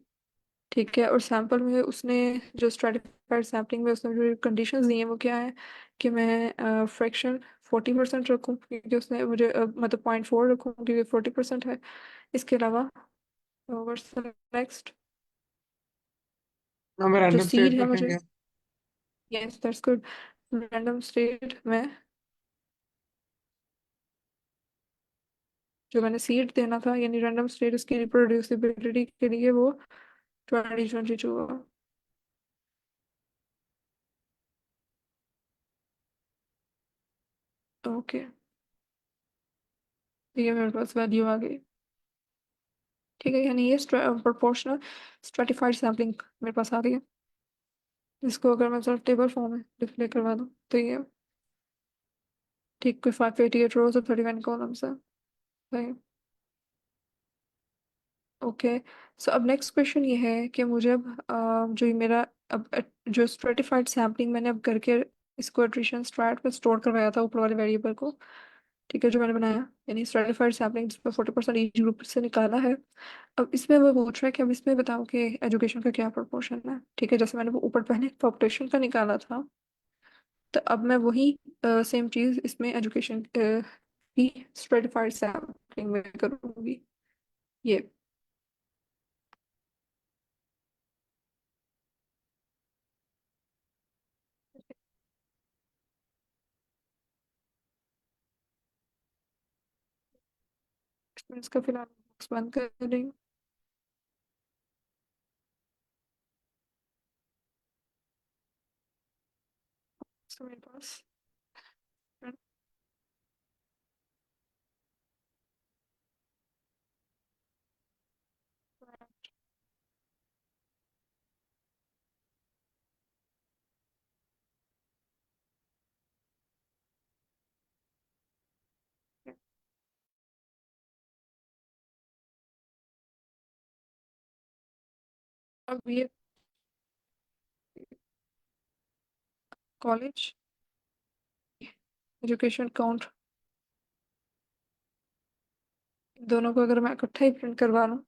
B: ठीक है, और सैंपल में उसने जो स्ट्रेटिफाइड सैम्पलिंग में उसने जो कंडीशंस दी हैं वो क्या है कि मैं फ्रैक्शन 40% रखूँ क्योंकि उसने मुझे मतलब 0.4 रखूँ क्योंकि 40% है। इसके अलावा नेक्स्ट
D: हम
B: जो
D: रैंडम
B: सीड
D: स्टेट
B: है मुझे,
D: रखेंगे।
B: Yes that's good, random state में जो मैंने सीड देना था यानी रैंडम स्टेट उसकी रिप्रोड्यूसिबिलिटी के लिए वो 2022 है। ओके, ये मेरे पास वैल्यू आ गई। ठीक है, यानी ये प्रोपोर्शनल स्ट्रेटिफाइड सैम्पलिंग मेरे पास आ रही है। इसको अगर मैं सर टेबल फॉर्म में डिस्प्ले करवा दूँ तो ये ठीक कोई 588 रोज और 31 कॉलम्स है। सही। ओके। सो अब नेक्स्ट क्वेश्चन ये है कि मुझे अब जो ये मेरा अब जो स्ट्रेटिफाइड सैम्पलिंग मैंने अब करके इसको एट्रिशन स्ट्रैट में स्टोर करवाया था ऊपर वाले वेरिएबल को, ठीक है, जो मैंने बनाया, यानी स्ट्रेटिफाइड सैम्पलिंग जिसमें 40% ईच ग्रुप से निकाला है। अब इसमें वो पूछ रहा है कि अब इसमें बताओ कि एजुकेशन का क्या प्रोपोर्शन है, ठीक है, जैसे मैंने वो ऊपर पहले पॉपुलेशन का निकाला था, तो अब मैं वही सेम चीज़ इसमें एजुकेशन की स्ट्रेटिफाइड सैम्पलिंग में करूँगी। ये इसका फिलहाल बॉक्स बंद कर रही हूँ। So मेरे पास अब ये कॉलेज एजुकेशन काउंट दोनों को अगर मैं इकट्ठा ही प्रिंट करवा लूँ,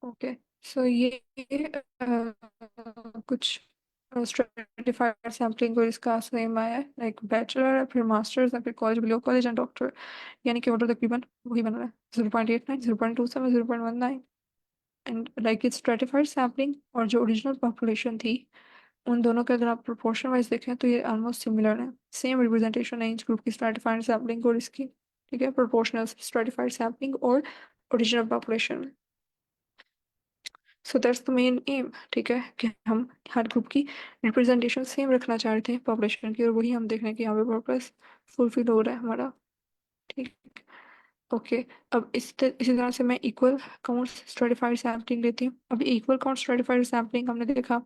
B: ओके। सो ये कुछ स्ट्रेटिफाइड सैम्पलिंग को इसका सेम आया है, लाइक बैचलर है, फिर मास्टर्स है, फिर college, below college and doctor, यानी कि ऑर्डर तकरीबन वही बन रहा है, 0.89, 0.27, 0.19। And like it's stratified sampling और जो ओरिजिनल पॉपुलेशन थी, उन दोनों के अगर आप प्रोपोर्शन वाइज देखें तो ये ऑलमोस्ट सिमिलर है, सेम रिप्रेजेंटेशन है एज ग्रुप की स्ट्रेटिफाइड सैम्पलिंग और इसकी, ठीक है, प्रोपोर्शनल स्ट्रेटिफाइड सैम्पलिंग और original population. So that's the main M, ठीक है, कि हम हर ग्रुप की रिप्रेजेंटेशन सेम रखना चाह रहे थे पॉपुलेशन की, और वही हम देख रहे हैं कि यहाँ पे पर्पस फुलफिल हो रहा है हमारा, ठीक। ओके। अब इसी तरह से मैं इक्वल काउंट स्ट्रेटिफाइड सैम्पलिंग लेती हूँ। अब इक्वल काउंट स्ट्रेटिफाइड सैम्पलिंग हमने देखा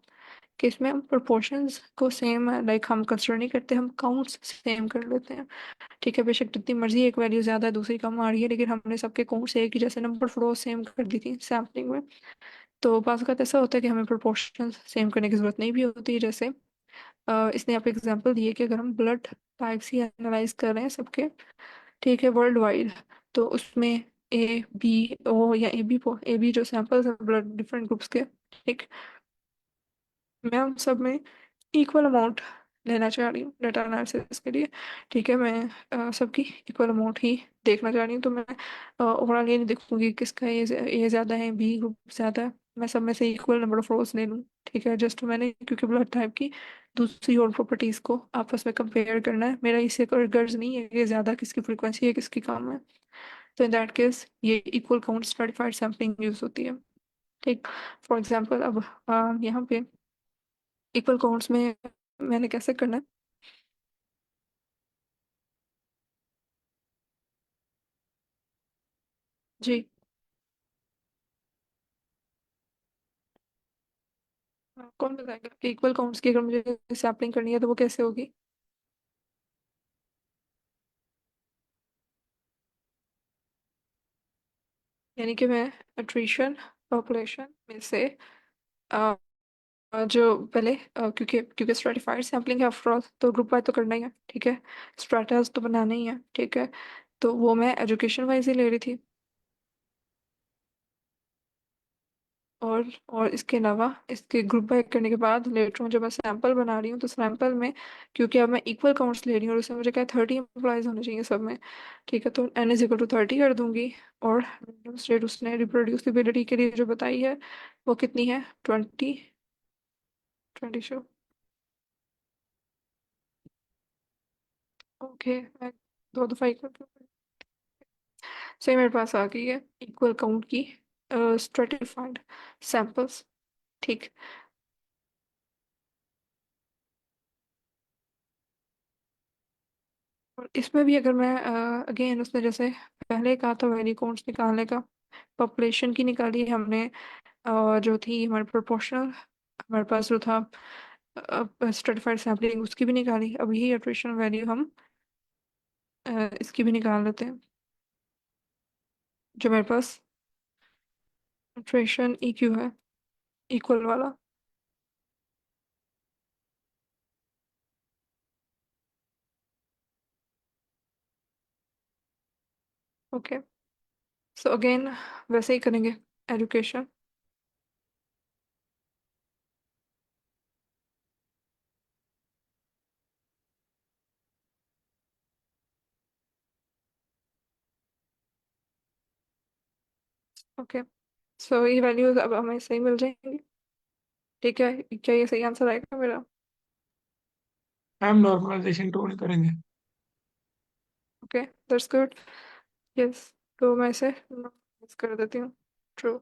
B: कि इसमें हम प्रोपोर्शंस को सेम, लाइक हम कंसिडर नहीं करते, हम काउंट्स सेम कर लेते हैं, ठीक है, बेशक जितनी मर्जी एक वैल्यू ज्यादा है दूसरी कम आ रही है, लेकिन हमने सबके काउंट्स एक ही जैसे नंबर फ्लो सेम कर दी थी सैम्पलिंग में। तो बाज़ अवत ऐसा होता है कि हमें प्रोपोर्शन सेम करने की जरूरत नहीं भी होती है, जैसे इसने यहाँ पे एग्जांपल दिए कि अगर हम ब्लड टाइप्स ही एनालाइज कर रहे हैं सबके, ठीक है, वर्ल्ड वाइड, तो उसमें A B O या ए बी जो सैंपल्स है ब्लड डिफरेंट ग्रुप्स के, ठीक, मैं उन सब में इक्वल अमाउंट लेना चाह रही हूँ डाटा एनालिसिस के लिए, ठीक है, मैं सबकी इक्वल अमाउंट ही देखना चाह रही हूँ, तो मैं ओवरऑल ये नहीं देखूंगी किसका ये ज़्यादा है, बी ग्रुप ज़्यादा है, मैं सब में से इक्वल नंबर ऑफ रोज ले लूँ, ठीक है, जस्ट मैंने क्योंकि ब्लड टाइप की दूसरी और प्रॉपर्टीज़ को आपस में कंपेयर करना है, मेरा इससे कोई गर्ज नहीं है कि ज़्यादा किसकी फ्रिक्वेंसी है किसकी कम है। तो इन दैट केस ये equal count stratified sampling use होती है, ठीक। फॉर एग्जाम्पल अब यहाँ पे इक्वल काउंट्स में मैंने कैसे करना है, जी। कौन बताएगा कि इक्वल काउंट्स की अगर मुझे सैम्पलिंग करनी है तो वो कैसे होगी? यानी कि मैं एट्रिशन पॉपुलेशन में से अ, जो पहले क्योंकि क्योंकि स्ट्रेटिफाइड सैम्पलिंग है आफ्टर ऑल, तो ग्रुप वाइज तो करना ही है, ठीक है, स्ट्रेटास तो बनाना ही है, ठीक है, तो वो मैं एजुकेशन वाइज ही ले रही थी। और इसके अलावा इसके ग्रुप बाय करने के बाद लेटर on जब मैं सैंपल बना रही हूँ तो सैंपल में, क्योंकि अब मैं इक्वल काउंट्स ले रही हूँ और उसमें मुझे क्या 30 एम्प्लॉयज होने चाहिए सब में, ठीक है, तो n = 30 कर दूंगी। और स्टेट उसने रिप्रोड्यूसिबिलिटी के लिए जो बताई है वो कितनी है, 20 शो, ओके, मैं दो दफा इक्वल सही मेरे पास आ गई है इक्वल काउंट की स्ट्रेटिफाइड सैंपल्स, ठीक। और इसमें भी अगर मैं अगेन उसने जैसे पहले कहा था वैल्यू काउंट्स निकालने का, पॉपुलेशन की निकाली हमने, और जो थी हमारे प्रोपोर्शनल, हमारे पास जो था अब स्ट्रेटिफाइड सैम्पलिंग उसकी भी निकाली। अब यही एट्रिशन वैल्यू हम इसकी भी निकाल लेते हैं, जो मेरे पास एट्रिशन ई क्यू है, इक्वल वाला। ओके, सो अगेन वैसे ही करेंगे एजुकेशन। ओके, सो ये वैल्यूज अब हमें सही मिल जाएंगी। ठीक है, क्या ये सही आंसर आएगा मेरा?
D: मैम नॉर्मलाइजेशन टूल करेंगे।
B: Okay, that's good. यस, तो मैं इसे normalize कर देती हूँ ट्रू,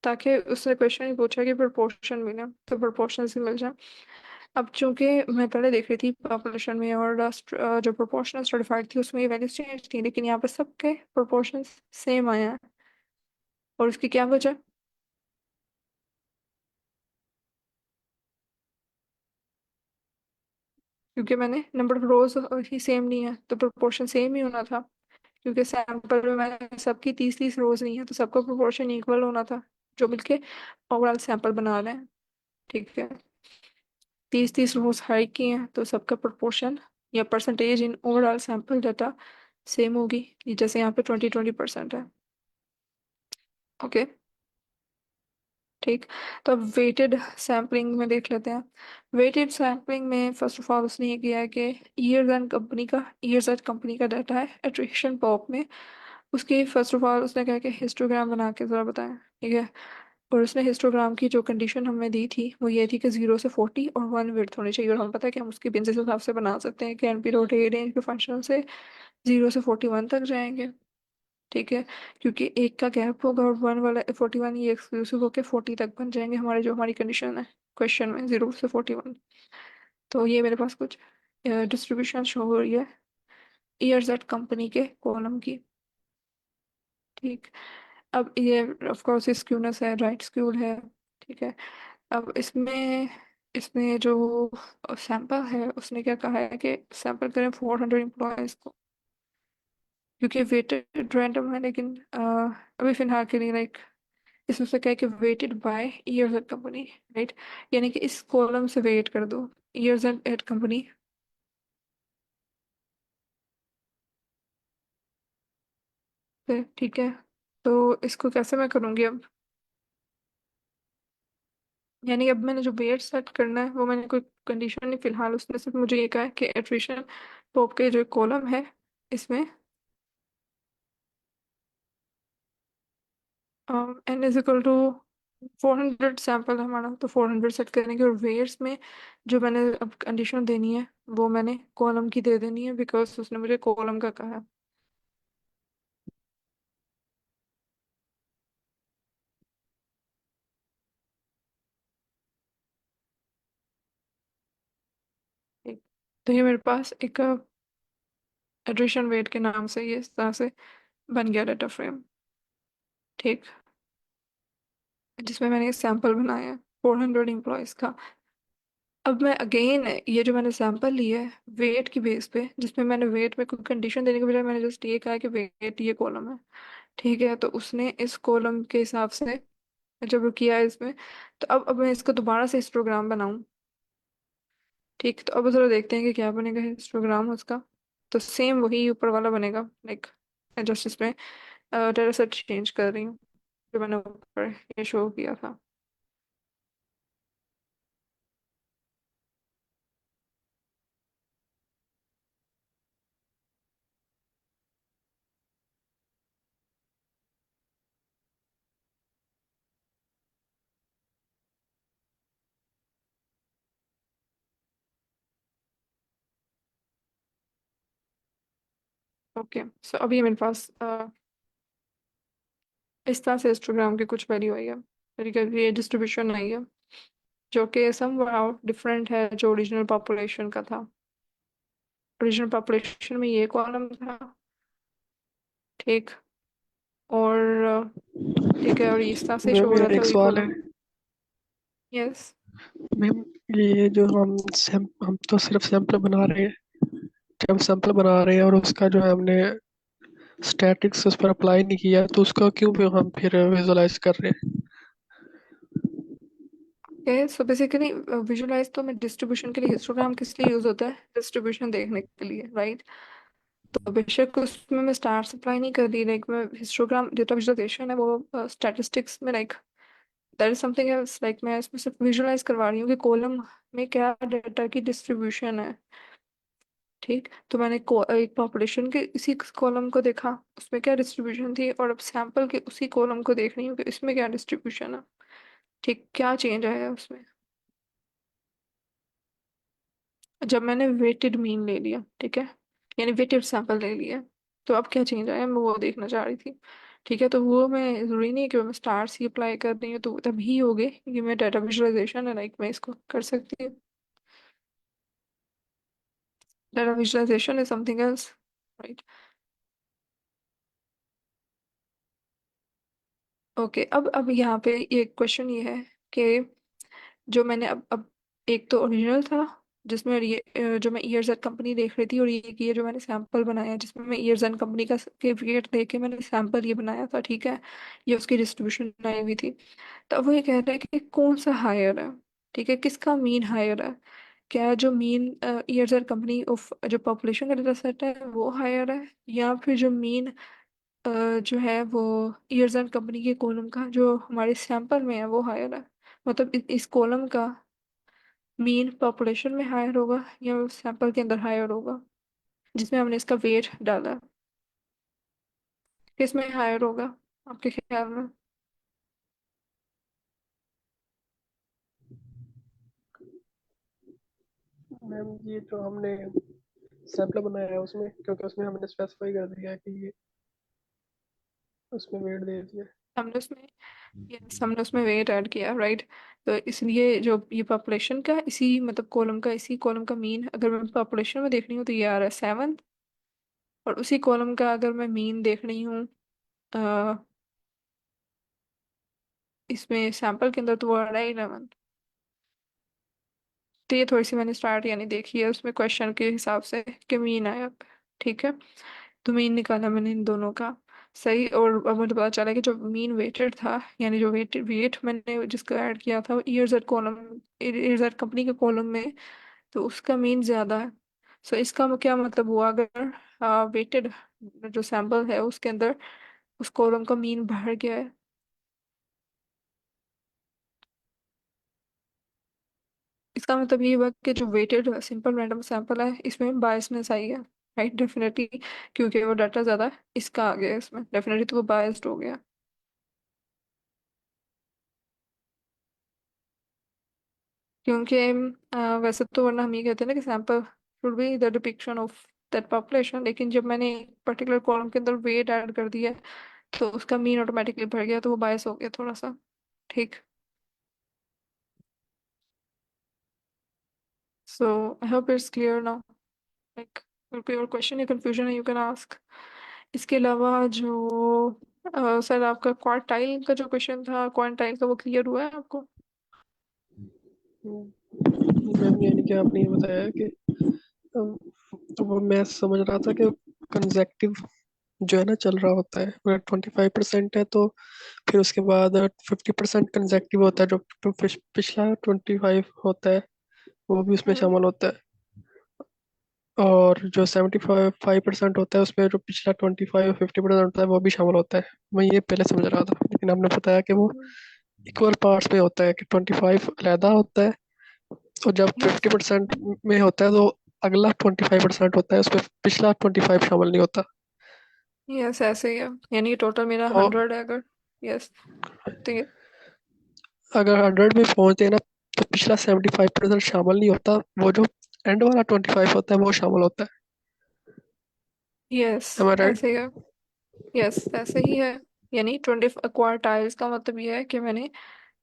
B: ताकि उसने क्वेश्चन ही पूछा कि प्रोपोर्शन मिले तो प्रोपोर्शन ही मिल जाए। अब चूंकि मैं पहले देख रही थी पॉपुलेशन में और जो प्रोपोर्शनल स्ट्रेटिफाइड थी उसमें ये वैल्यूज चेंज थी, लेकिन यहाँ पे सबके प्रोपोर्शन सेम आए हैं। और उसकी क्या वजह? क्योंकि मैंने number of rose he same नहीं है तो प्रोपोर्शन सेम ही होना था। क्योंकि सैंपल में मैंने सबकी 30-30 रोज नहीं है तो सबका प्रोपोर्शन इक्वल होना था, जो मिलके ओवरऑल सैंपल बना रहे हैं। ठीक है, 30-30 रोज हाई की हैं तो सबका प्रोपोर्शन या percentage in overall sample data same होगी, जैसे यहाँ पे 20-20% है। ओके, ठीक। तो अब वेटेड सैम्पलिंग में देख लेते हैं। वेटेड सैम्पलिंग में फर्स्ट ऑफ ऑल उसने ये किया है कि ईयर्स एंड कंपनी का डाटा है एट्रिशन पॉप में। उसकी फर्स्ट ऑफ ऑल उसने कहा कि हिस्टोग्राम बना के ज़रा बताएं। ठीक है, और उसने हिस्टोग्राम की जो कंडीशन हमें दी थी वो ये थी कि 0 से 40 और 1 विड्थ होनी चाहिए। और हमें पता है कि हम उसके बिन हिसाब से बना सकते हैं कि एनपी रोटेट रेंज के फंक्शन से 0 से 41 तक जाएंगे। ठीक है, क्योंकि एक का गैप होगा और 1 वाला 41 ये एक्सक्लूसिव होके 40 तक बन जाएंगे हमारे, जो हमारी कंडीशन है क्वेश्चन में 0 से 41। तो ये मेरे पास कुछ डिस्ट्रीब्यूशन शो हो रही है ईयर्स एट कंपनी के कॉलम की। ठीक, अब ये ऑफ कोर्स स्क्यूनेस है, राइट स्क्यूड है। ठीक है, अब इसमें इसमें जो सैंपल है उसने क्या कहा है कि सैंपल करें 400 एम्प्लॉयज को, क्योंकि वेटेड रैंडम है। लेकिन अभी फिलहाल के लिए लाइक इसमें से क्या है कि weighted by years at company, right. यानी कि इस कॉलम से वेट कर दो ईयर्स एट कंपनी। ठीक है, तो इसको कैसे मैं करूँगी अब? यानी अब मैंने जो वेट सेट करना है वो मैंने कोई कंडीशन नहीं फिलहाल, उसने सिर्फ मुझे ये कहा है कि एट्रिशन टॉप के जो कॉलम है इसमें n is equal to 400 sample हमारा, तो 400 सेट करेंगे। और वेट्स में जो मैंने अब कंडीशन देनी है वो मैंने कॉलम की दे देनी है, बिकॉज उसने मुझे कॉलम का कहा है। ठीक। तो ये मेरे पास एक एड्रेशन वेट के नाम से ये इस तरह से बन गया डाटा फ्रेम। ठीक, जिसमें मैंने सैंपल बनाया है 400 एम्प्लॉयज़ का। अब मैं अगेन ये जो मैंने सैंपल लिया है वेट की बेस पे, जिसमें मैंने वेट में कोई कंडीशन देने के बजाय मैंने जस्ट ये कहा कि वेट ये कॉलम है। ठीक है, तो उसने इस कॉलम के हिसाब से जब किया है इसमें, तो अब मैं इसको दोबारा से हिस्टोग्राम बनाऊं। ठीक, तो अब जरा देखते हैं कि क्या बनेगा हिस्टोग्राम उसका। तो सेम वही ऊपर वाला बनेगा, लाइक जस्ट इसमें डाटा सेट चेंज कर रही हूँ जो मैंने ऊपर ये शो किया था। ओके, सो अभी मेरे पास इस तरह से हिस्टोग्राम की कुछ वैल्यू आई है, तरीके ये डिस्ट्रीब्यूशन आई है, जो कि समहाउ डिफरेंट है जो ओरिजिनल पॉपुलेशन का था। ओरिजिनल पॉपुलेशन में ये कॉलम था। ठीक, और ठीक है, और इस तरह से शो
C: मैम
B: हो रहा
C: मेरा
B: था
C: एक
B: ये
C: सवाल है।
B: कॉलम। यस।
C: मैम ये जो हम तो सिर्फ सैंपल बना रहे हैं। जब सैंपल बना रहे हैं और उसका जो है हमने स्टैटिक्स उस पर अप्लाई नहीं किया, तो उसका क्यों भी हम फिर विजुलाइज कर रहे हैं?
B: ओके, सो बेसिकली विजुलाइज तो मैं डिस्ट्रीब्यूशन के लिए, हिस्टोग्राम किस लिए यूज होता है? डिस्ट्रीब्यूशन देखने के लिए, राइट? तो बेशक उसमें मैं स्टार सप्लाई नहीं कर रही, लाइक मैं हिस्टोग्राम डेटा विजुलाइजेशन है वो स्टैटिस्टिक्स में, like that is something else. Like मैं इसमें सिर्फ विजुलाइज करवा रही हूँ कि कॉलम में क्या डेटा की डिस्ट्रीब्यूशन है। ठीक, तो मैंने एक पॉपुलेशन के इसी कॉलम को देखा, उसमें क्या डिस्ट्रीब्यूशन थी, और अब सैंपल के उसी कॉलम को देख रही हूँ कि इसमें क्या डिस्ट्रीब्यूशन है। ठीक, क्या चेंज आया है उसमें? जब मैंने वेटेड मीन ले लिया, ठीक है, यानी वेटेड सैंपल ले लिया, तो अब क्या चेंज आया, मैं वो देखना चाह रही थी। ठीक है, तो वो मैं जरूरी नहीं है कि मैं स्टार सी अप्लाई कर रही हूँ तो तभी होगे, ये मैं डाटा विजुअलाइजेशन है, लाइक मैं इसको कर सकती हूँ। Data visualization is something else, right? Okay, अब यहाँ पे ये क्वेश्चन ये है कि जो मैंने अब एक तो ओरिजिनल था जिसमें ये जो मैं ईयर्स एड कंपनी देख रही थी, और ये जो मैंने सैंपल बनाया जिसमें मैं ईयर्स एड कंपनी का सर्टिफिकेट देके मैंने सैंपल ये बनाया था, ठीक है, ये उसकी डिस्ट्रीब्यूशन आई हुई थी। तो अब वो ये कह रहा है कि कौन सा हायर है, ठीक है, किसका मीन हायर है? क्या जो mean years at company of जो पॉपुलेशन का डेटा सेट है वो हायर है, या फिर जो मीन जो है वो ईयर्स एंड कंपनी के कॉलम का जो हमारे सैंपल में है वो हायर है? मतलब इस कॉलम का मीन पॉपुलेशन में हायर होगा या सैंपल के अंदर हायर होगा जिसमें हमने इसका वेट डाला? किस में हायर होगा आपके ख्याल में?
C: मैम ये जो हमने सैंपल बनाया है उसमें, क्योंकि उसमें हमने स्पेसिफाई कर दिया है कि ये उसमें वेट दे दिया।
B: हमने उसमें, यस, हमने उसमें वेट ऐड किया, राइट? तो इसलिए जो ये पॉपुलेशन का इसी मतलब कॉलम का, इसी कॉलम का मीन अगर मैं पॉपुलेशन में देख रही हूँ तो ये आ रहा है 7, और उसी कॉलम का अगर मैं मीन देख रही हूँ इसमें सैंपल के अंदर, तो वो आ रहा है 11। तो ये थोड़ी सी मैंने स्टार्ट यानी देखी है उसमें क्वेश्चन के हिसाब से कि मीन आया, ठीक है, तो मीन निकाला मैंने इन दोनों का, सही। और अब मुझे पता चला कि जो मीन वेटेड था, यानी जो वेट मैंने जिसको ऐड किया था years at column, years at company के कॉलम में, तो उसका मीन ज्यादा है। सो इसका क्या मतलब हुआ, अगर वेटेड जो सैंपल है उसके अंदर उस कॉलम का मीन बढ़ गया है, इसका मतलब ये हुआ कि जो वेटेड सिंपल रैंडम सैंपल है इसमें बायसनेस आई है, राइट? डेफिनेटली, क्योंकि वो डाटा ज्यादा इसका आ गया इसमें, डेफिनेटली तो वो बायस्ड हो गया। क्योंकि वैसे तो वरना हम ये कहते हैं ना कि sample should be the depiction of that population, लेकिन जब मैंने पर्टिकुलर कॉलम के अंदर वेट ऐड कर दिया तो उसका मीन ऑटोमेटिकली बढ़ गया, तो वो बायस हो गया थोड़ा सा। ठीक, so I hope it's clear now, like कोई और क्वेश्चन या कंफ्यूजन है यू कैन आस्क। इसके अलावा जो सर आपका क्वार्टाइल का जो क्वेश्चन था, क्वार्टाइल का, वो क्लियर हुआ है आपको?
C: मैम यानी कि आपने ये बताया कि तो वो मैं समझ रहा था कि कंजेक्टिव जो है ना चल रहा होता है, अगर 25% है तो फिर उसके बाद 50% कंजेक्टिव होता है, जो पिछला 25 होता है वो भी उसमें
B: हम्म,
C: शामिल होता है। और जो 75% होता है उसमें जो पिछला 25 और 50% होता है वो भी शामिल होता है। मैं ये पहले समझ रहा था, लेकिन आपने बताया कि वो इक्वल पार्ट्स में होता है, कि 25 अलहदा होता है, और जब
B: यस,
C: 50% में होता है तो अगला 25% होता है, उसमें पिछला 25 शामिल नहीं होता।
B: यस ऐसे ही है, यानी टोटल मेरा
C: और
B: 100 है अगर, यस, तो ये,
C: अगर 100 में पहुंचते हैं ना, तो पिछला 75% शामिल नहीं होता, वो जो एंड वाला 25 होता है वो शामिल होता है।
B: Yes
C: am I right?
B: ऐसे ही है, यस ऐसे ही है। यानी 20 क्वार्टाइल्स का मतलब ये है कि मैंने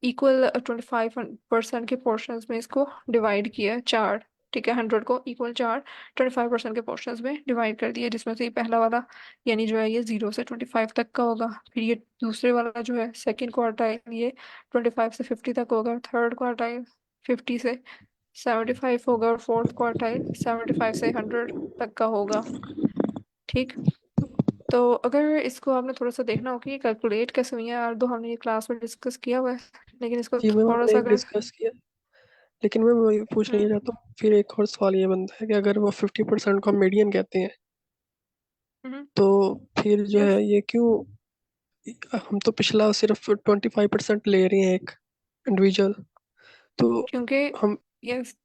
B: इक्वल 25% के पोर्शंस में इसको डिवाइड किया है, चार, ठीक है, 100 को इक्वल चार 25% के पोर्शंस में डिवाइड कर दिया, जिसमें से ये पहला वाला यानी जो है ये 0 से 25 तक का होगा, फिर ये दूसरे वाला जो है सेकंड क्वार्टाइल ये 25 से 50 तक होगा, थर्ड क्वार्टाइल 50 से 75 होगा, और फोर्थ क्वार्टाइल 75 से 100 तक का होगा। ठीक। तो अगर इसको आपने थोड़ा सा देखना हो कि कैलकुलेट कैसे हुई है, यार दो हमने ये क्लास में डिस्कस किया हुआ है, लेकिन इसको
C: जी मैम,
B: थोड़ा
C: हमने
B: सा अगर
C: डिस्कस किया। लेकिन मैं वही पूछना ये
B: हम्म
C: चाहता हूँ, फिर एक और सवाल ये बनता है कि अगर वो 50% को मीडियन कहते हैं,
B: हम्म
C: तो फिर जो
B: यस,
C: है ये क्यों, हम तो पिछला सिर्फ 25% ले रहे हैं एक इंडिविजुअल, तो
B: क्योंकि
C: हम
B: यस,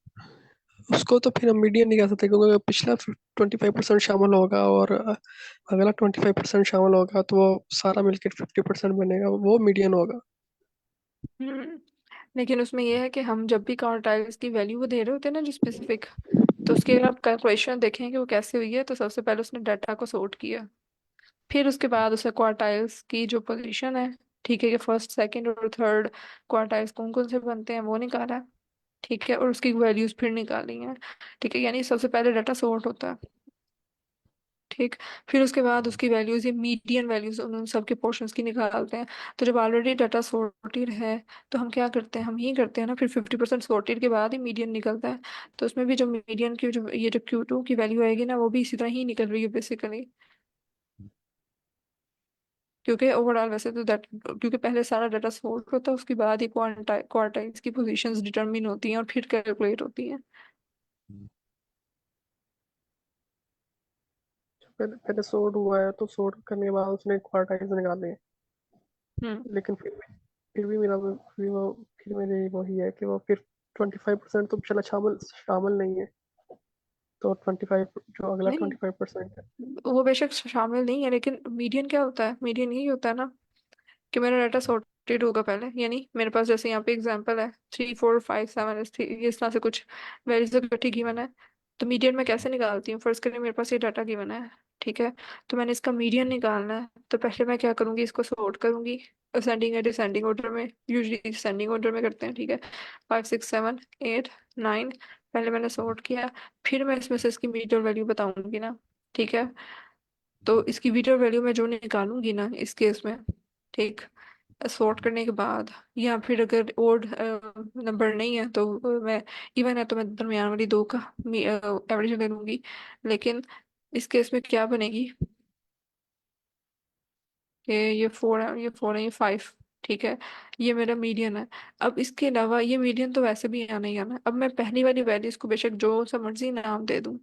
C: उसको तो फिर हम मीडियन नहीं कह सकते, क्योंकि अगर पिछला 25% शामिल होगा और अगला 25% शामिल होगा, तो वो सारा मिलकर 50% बनेगा, वो मीडियन होगा।
B: हम्म लेकिन उसमें यह है कि हम जब भी क्वार्टाइल्स की वैल्यू वो दे रहे होते हैं ना जो स्पेसिफिक, तो उसके अगर आप कैलकुलेशन देखें कि वो कैसे हुई है, तो सबसे पहले उसने डाटा को सॉर्ट किया, फिर उसके बाद उसे क्वार्टाइल्स की जो पोजीशन है, ठीक है, कि फर्स्ट सेकंड और थर्ड क्वार्टाइल्स कौन कौन से बनते हैं वो निकाला है। ठीक है, और उसकी वैल्यूज फिर निकाली हैं। ठीक है, यानी सबसे पहले डाटा सॉर्ट होता है। ठीक। फिर उसके बाद उसकी वैल्यूज, ये मीडियन वैल्यूज उन सब के पोर्शंस की निकालते हैं। तो जब ऑलरेडी डाटा सॉर्टेड है, तो हम क्या करते हैं, हम ही करते हैं ना, फिर 50% सॉर्टेड के बाद ही मीडियन निकलता है। तो उसमें भी जो मीडियन की जो ये जो Q2 की वैल्यू आएगी ना, वो भी इसी तरह ही निकल रही है बेसिकली। क्योंकि ओवरऑल वैसे तो दैट, क्योंकि पहले सारा डाटा सॉर्ट होता है, उसके बाद ही क्वार्टाइल्स की पोजीशंस डिटरमिन होती हैं और फिर कैलकुलेट होती हैं।
C: पहले पहले सोर्ट हुआ है, तो सोर्ट करने के बाद उसने क्वार्टाइल्स निकाले हैं।
B: हम्म
C: लेकिन फिर भी मेरा फिर वो फिर मेरे वही है कि वो फिर 25% तो पिछला शामिल शामिल नहीं है, तो 25 जो अगला
B: नहीं,
C: 25% है।
B: वो बेशक शामिल नहीं है, लेकिन मीडियन क्या होता है, मीडियन यही होता है ना कि मेरा डाटा सॉर्टेड होगा पहले, यानी मेरे पास जैसे यहाँ पे एग्जांपल है 3 4 5 7 इस तरह से कुछ वैल्यूज इकट्ठी गिवन है। तो मीडियन मैं कैसे निकालती हूँ, फर्स्ट करिए मेरे पास ये डाटा गिवन है। ठीक है, तो मैंने इसका मीडियन निकालना है, तो पहले मैं क्या करूंगी, इसको सॉर्ट करूंगी असेंडिंग या डिसेंडिंग ऑर्डर में, यूजली डिसेंडिंग ऑर्डर में करते हैं। ठीक है, 5 6 7 8 9, पहले मैंने सॉर्ट किया, फिर मैं इसमें से इसकी मीडियन वैल्यू बताऊंगी ना। ठीक है, तो इसकी मीडियन वैल्यू मैं जो निकालूंगी ना इस केस में, ठीक, सॉर्ट करने के बाद, या फिर अगर ओड नंबर नहीं है तो मैं, इवन है तो मैं दरमियान वाली दो का एवरेज ले लूंगी। लेकिन इस केस में क्या बनेगी कि ये 4 है, ये 4 है, ये 5। ठीक है, ये मेरा मीडियन है। अब इसके अलावा ये मीडियन तो वैसे भी आना ही आना है। अब मैं पहली वाली वैल्यूज को बेशक जो सा मर्जी नाम दे दूं,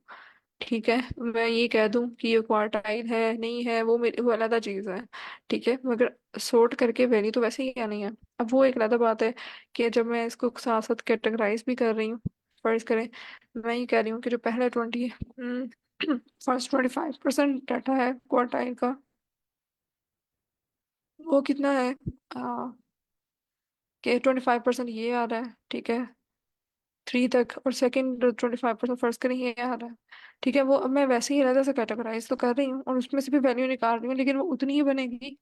B: ठीक है, मैं ये कह दूं कि ये क्वार्टाइल है नहीं है, वो मेरी वो अलग चीज है। ठीक है, मगर सॉर्ट करके वैल्यू तो वैसे ही आनी है। अब वो एक अलग बात है कि जब मैं इसको साथ साथ कैटेगराइज भी कर रही हूँ, फर्ज करें, मैं ये कह रही हूँ कि जो पहला 20 फर्स्ट 25% डाटा है क्वार्टाइल का, वो कितना है, कि 25% ये आ रहा है। ठीक है, 3 तक, और सेकंड 25% फर्ज करें ये आ रहा है। ठीक है, वो अब मैं वैसे ही अलग से कैटेगराइज तो कर रही हूँ और उसमें से भी वैल्यू निकाल रही हूँ, लेकिन वो उतनी ही बनेगी।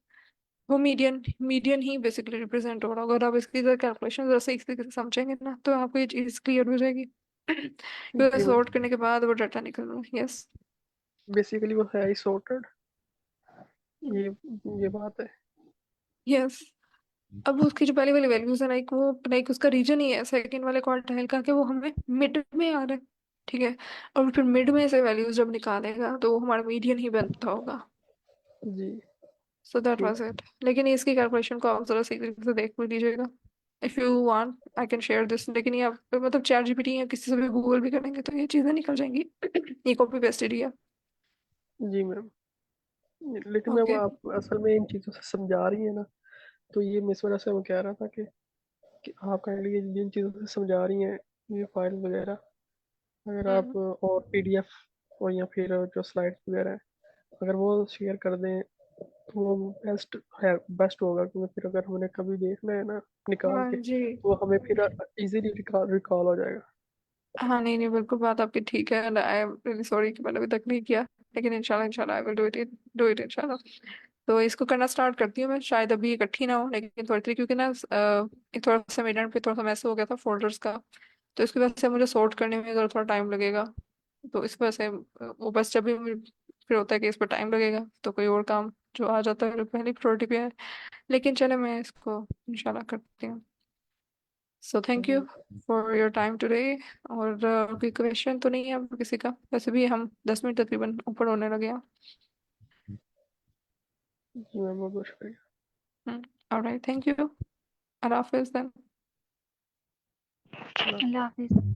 B: वो मीडियन मीडियन ही बेसिकली रिप्रेजेंट हो रहा होगा। अगर आप इसकी कैलकुलेशन जैसे इस तरीके से समझेंगे ना, तो आपको ये चीज क्लियर हो जाएगी। क्योंकि
C: जी
B: सॉर्ट करने के बाद वो डाटा निकल रहा है। यस।
C: बेसिकली वो है ही सॉर्टेड, ये ये बात है।
B: यस। अब उसकी जो पहले वाली वैल्यूज है, लाइक वो लाइक उसका रीजन ही है सेकंड वाले क्वार्टाइल का, कि वो हमें मिड में आ रहा है। ठीक है, और फिर मिड में से वैल्यूज जब निकालेगा तो वो हमारा मीडियन ही बनता होगा।
C: जी
B: सो दैट
C: ठीक
B: वाज
C: है।
B: इट। लेकिन इसकी कैलकुलेशन को आप जरा सही तरीके से देख भी लीजिएगा। If you want I can share this, लेकिन ये आप मतलब चैट जीपीटी या किसी से भी गूगल भी करेंगे तो ये चीजें निकल जाएंगी। ये कॉपी पेस्टेड ही है।
C: जी मैम, लेकिन मैम
B: ओके।
C: आप असल में इन चीज़ों से समझा रही है ना, तो ये मैं इस वजह से मैं कह रहा था कि आप काइंडली ये जिन चीज़ों से समझा रही हैं, ये फाइल वगैरह, अगर आप
B: हम्म
C: और पीडीएफ और या फिर जो स्लाइड्स वगैरह है, अगर वो शेयर कर दें, तो वो बेस्ट है, बेस्ट होगा, क्योंकि फिर अगर हमने कभी देखना है ना निकाल
B: हाँ
C: के,
B: जी।
C: तो वो हमें फिर इजीली रिकॉल रिकॉल हो जाएगा।
B: हाँ नहीं नहीं, बिल्कुल बात आपकी ठीक है, आई एम रियली सॉरी कि मैंने अभी तक नहीं किया। लेकिन इंशाल्लाह इंशाल्लाह आई विल डू इट इंशाल्लाह। तो इसको करना स्टार्ट करती हूँ मैं, शायद अभी इकट्ठी ना हो, लेकिन थोड़ी थोड़ी, क्योंकि ना एक थोड़ा सा मेरे end पे थोड़ा सा मैस हो गया था फोल्डर्स का। तो इसकी वजह से मुझे सॉर्ट करने में ज़रा थोड़ा टाइम लगेगा। तो इस वजह से वो बस जब भी फिर होता है कि इस पर टाइम लगेगा, तो कोई और काम जो आ जाता है जो पहली प्रायोरिटी पे है। लेकिन चले, मैं इसको इंशाल्लाह करती हूँ। So thank you for your time today. और कोई क्वेश्चन तो नहीं है अब किसी का? वैसे भी हम 10 मिनट तकरीबन ऊपर होने लगे हैं।
C: जी मैम, बहुत बहुत शुक्रिया।
B: Alright, thank you. अल्लाह हाफिज़ देन।
A: अल्लाह हाफिज।